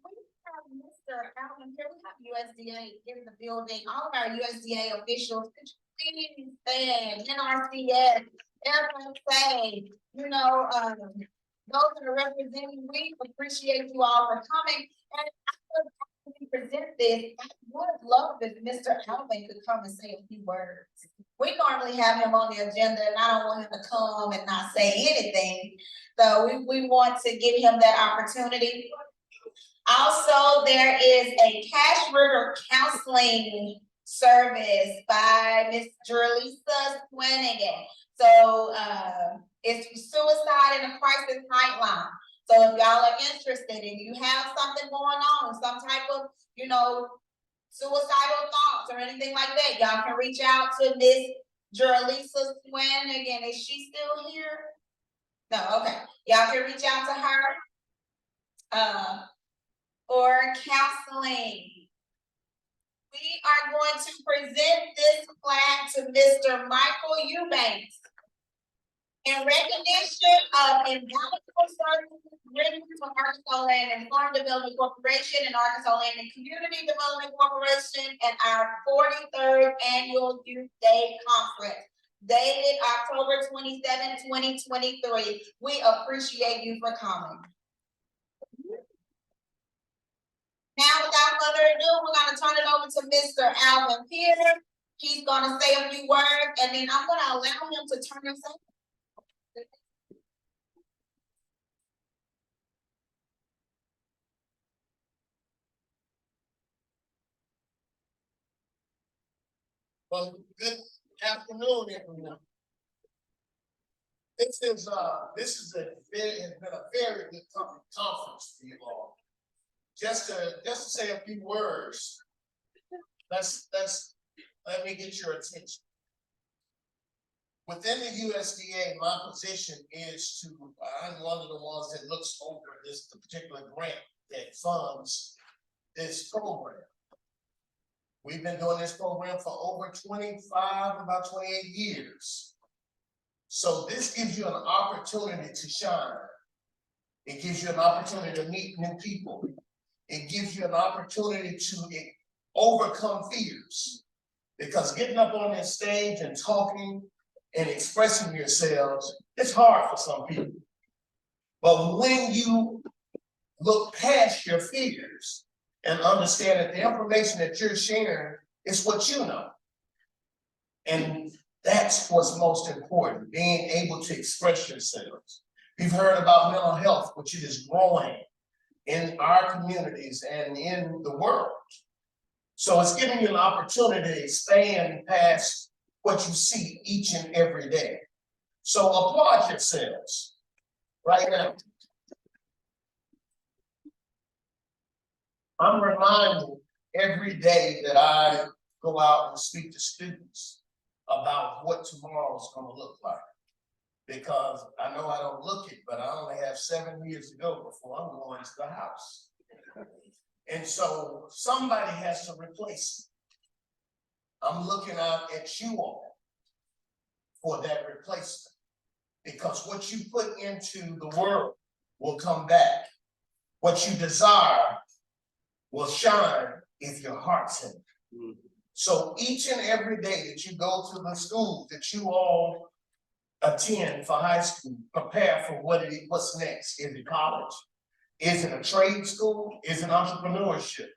we have Mr. Alvin here, we have USDA in the building, all of our USDA officials, could you please stand, NRCS, FSA, you know, those that are representing, we appreciate you all for coming. And after we present this, I would love if Mr. Alvin could come and say a few words. We normally have him on the agenda and I don't want him to come and not say anything. So we want to give him that opportunity. Also, there is a Cash River counseling service by Miss Jerlisa Swanigan. So it's suicide and a crisis hotline. So if y'all are interested and you have something going on, some type of, you know, suicidal thoughts or anything like that, y'all can reach out to Miss Jerlisa Swanigan. Is she still here? No, okay. Y'all can reach out to her. For counseling. We are going to present this plaque to Mr. Michael Eubanks in recognition of invaluable services rendered to Arkansas Land and Farm Development Corporation and Arkansas Land and Community Development Corporation and our 43rd Annual Youth Day Conference, dated October 27, 2023. We appreciate you for coming. Now, without further ado, we're gonna turn it over to Mr. Alvin Peter. He's gonna say a few words, and then I'm gonna allow him to turn us over. Well, good afternoon, everyone. This is a very, it's been a very good conference for you all. Just to say a few words. Let me get your attention. Within the USDA, my position is to, I'm one of the ones that looks over the particular grant that funds this program. We've been doing this program for over 25, about 28 years. So this gives you an opportunity to shine. It gives you an opportunity to meet new people. It gives you an opportunity to overcome fears. Because getting up on this stage and talking and expressing yourselves, it's hard for some people. But when you look past your fears and understand that the information that you're sharing is what you know. And that's what's most important, being able to express yourselves. We've heard about mental health, which is growing in our communities and in the world. So it's giving you an opportunity to expand past what you see each and every day. So applaud yourselves right now. I'm reminded every day that I go out and speak to students about what tomorrow is going to look like. Because I know I don't look it, but I only have 7 years to go before I'm going to the house. And so somebody has to replace me. I'm looking out at you all for that replacement. Because what you put into the world will come back. What you desire will shine if your heart's in it. So each and every day that you go to the schools that you all attend for high school, prepare for what's next. Is it college? Is it a trade school? Is it entrepreneurship?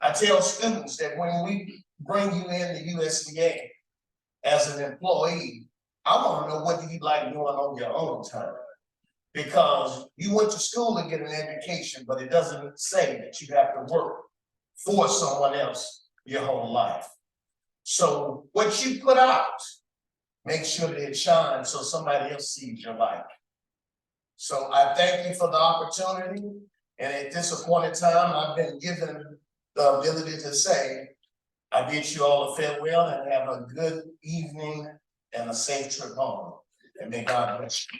I tell students that when we bring you in the USDA as an employee, I want to know what do you like doing on your own time. Because you went to school to get an education, but it doesn't say that you have to work for someone else your whole life. So what you put out, make sure that it shines so somebody else sees your light. So I thank you for the opportunity. And at this appointed time, I've been given the ability to say, I bid you all a farewell and have a good evening and a safe trip home. And may God bless you.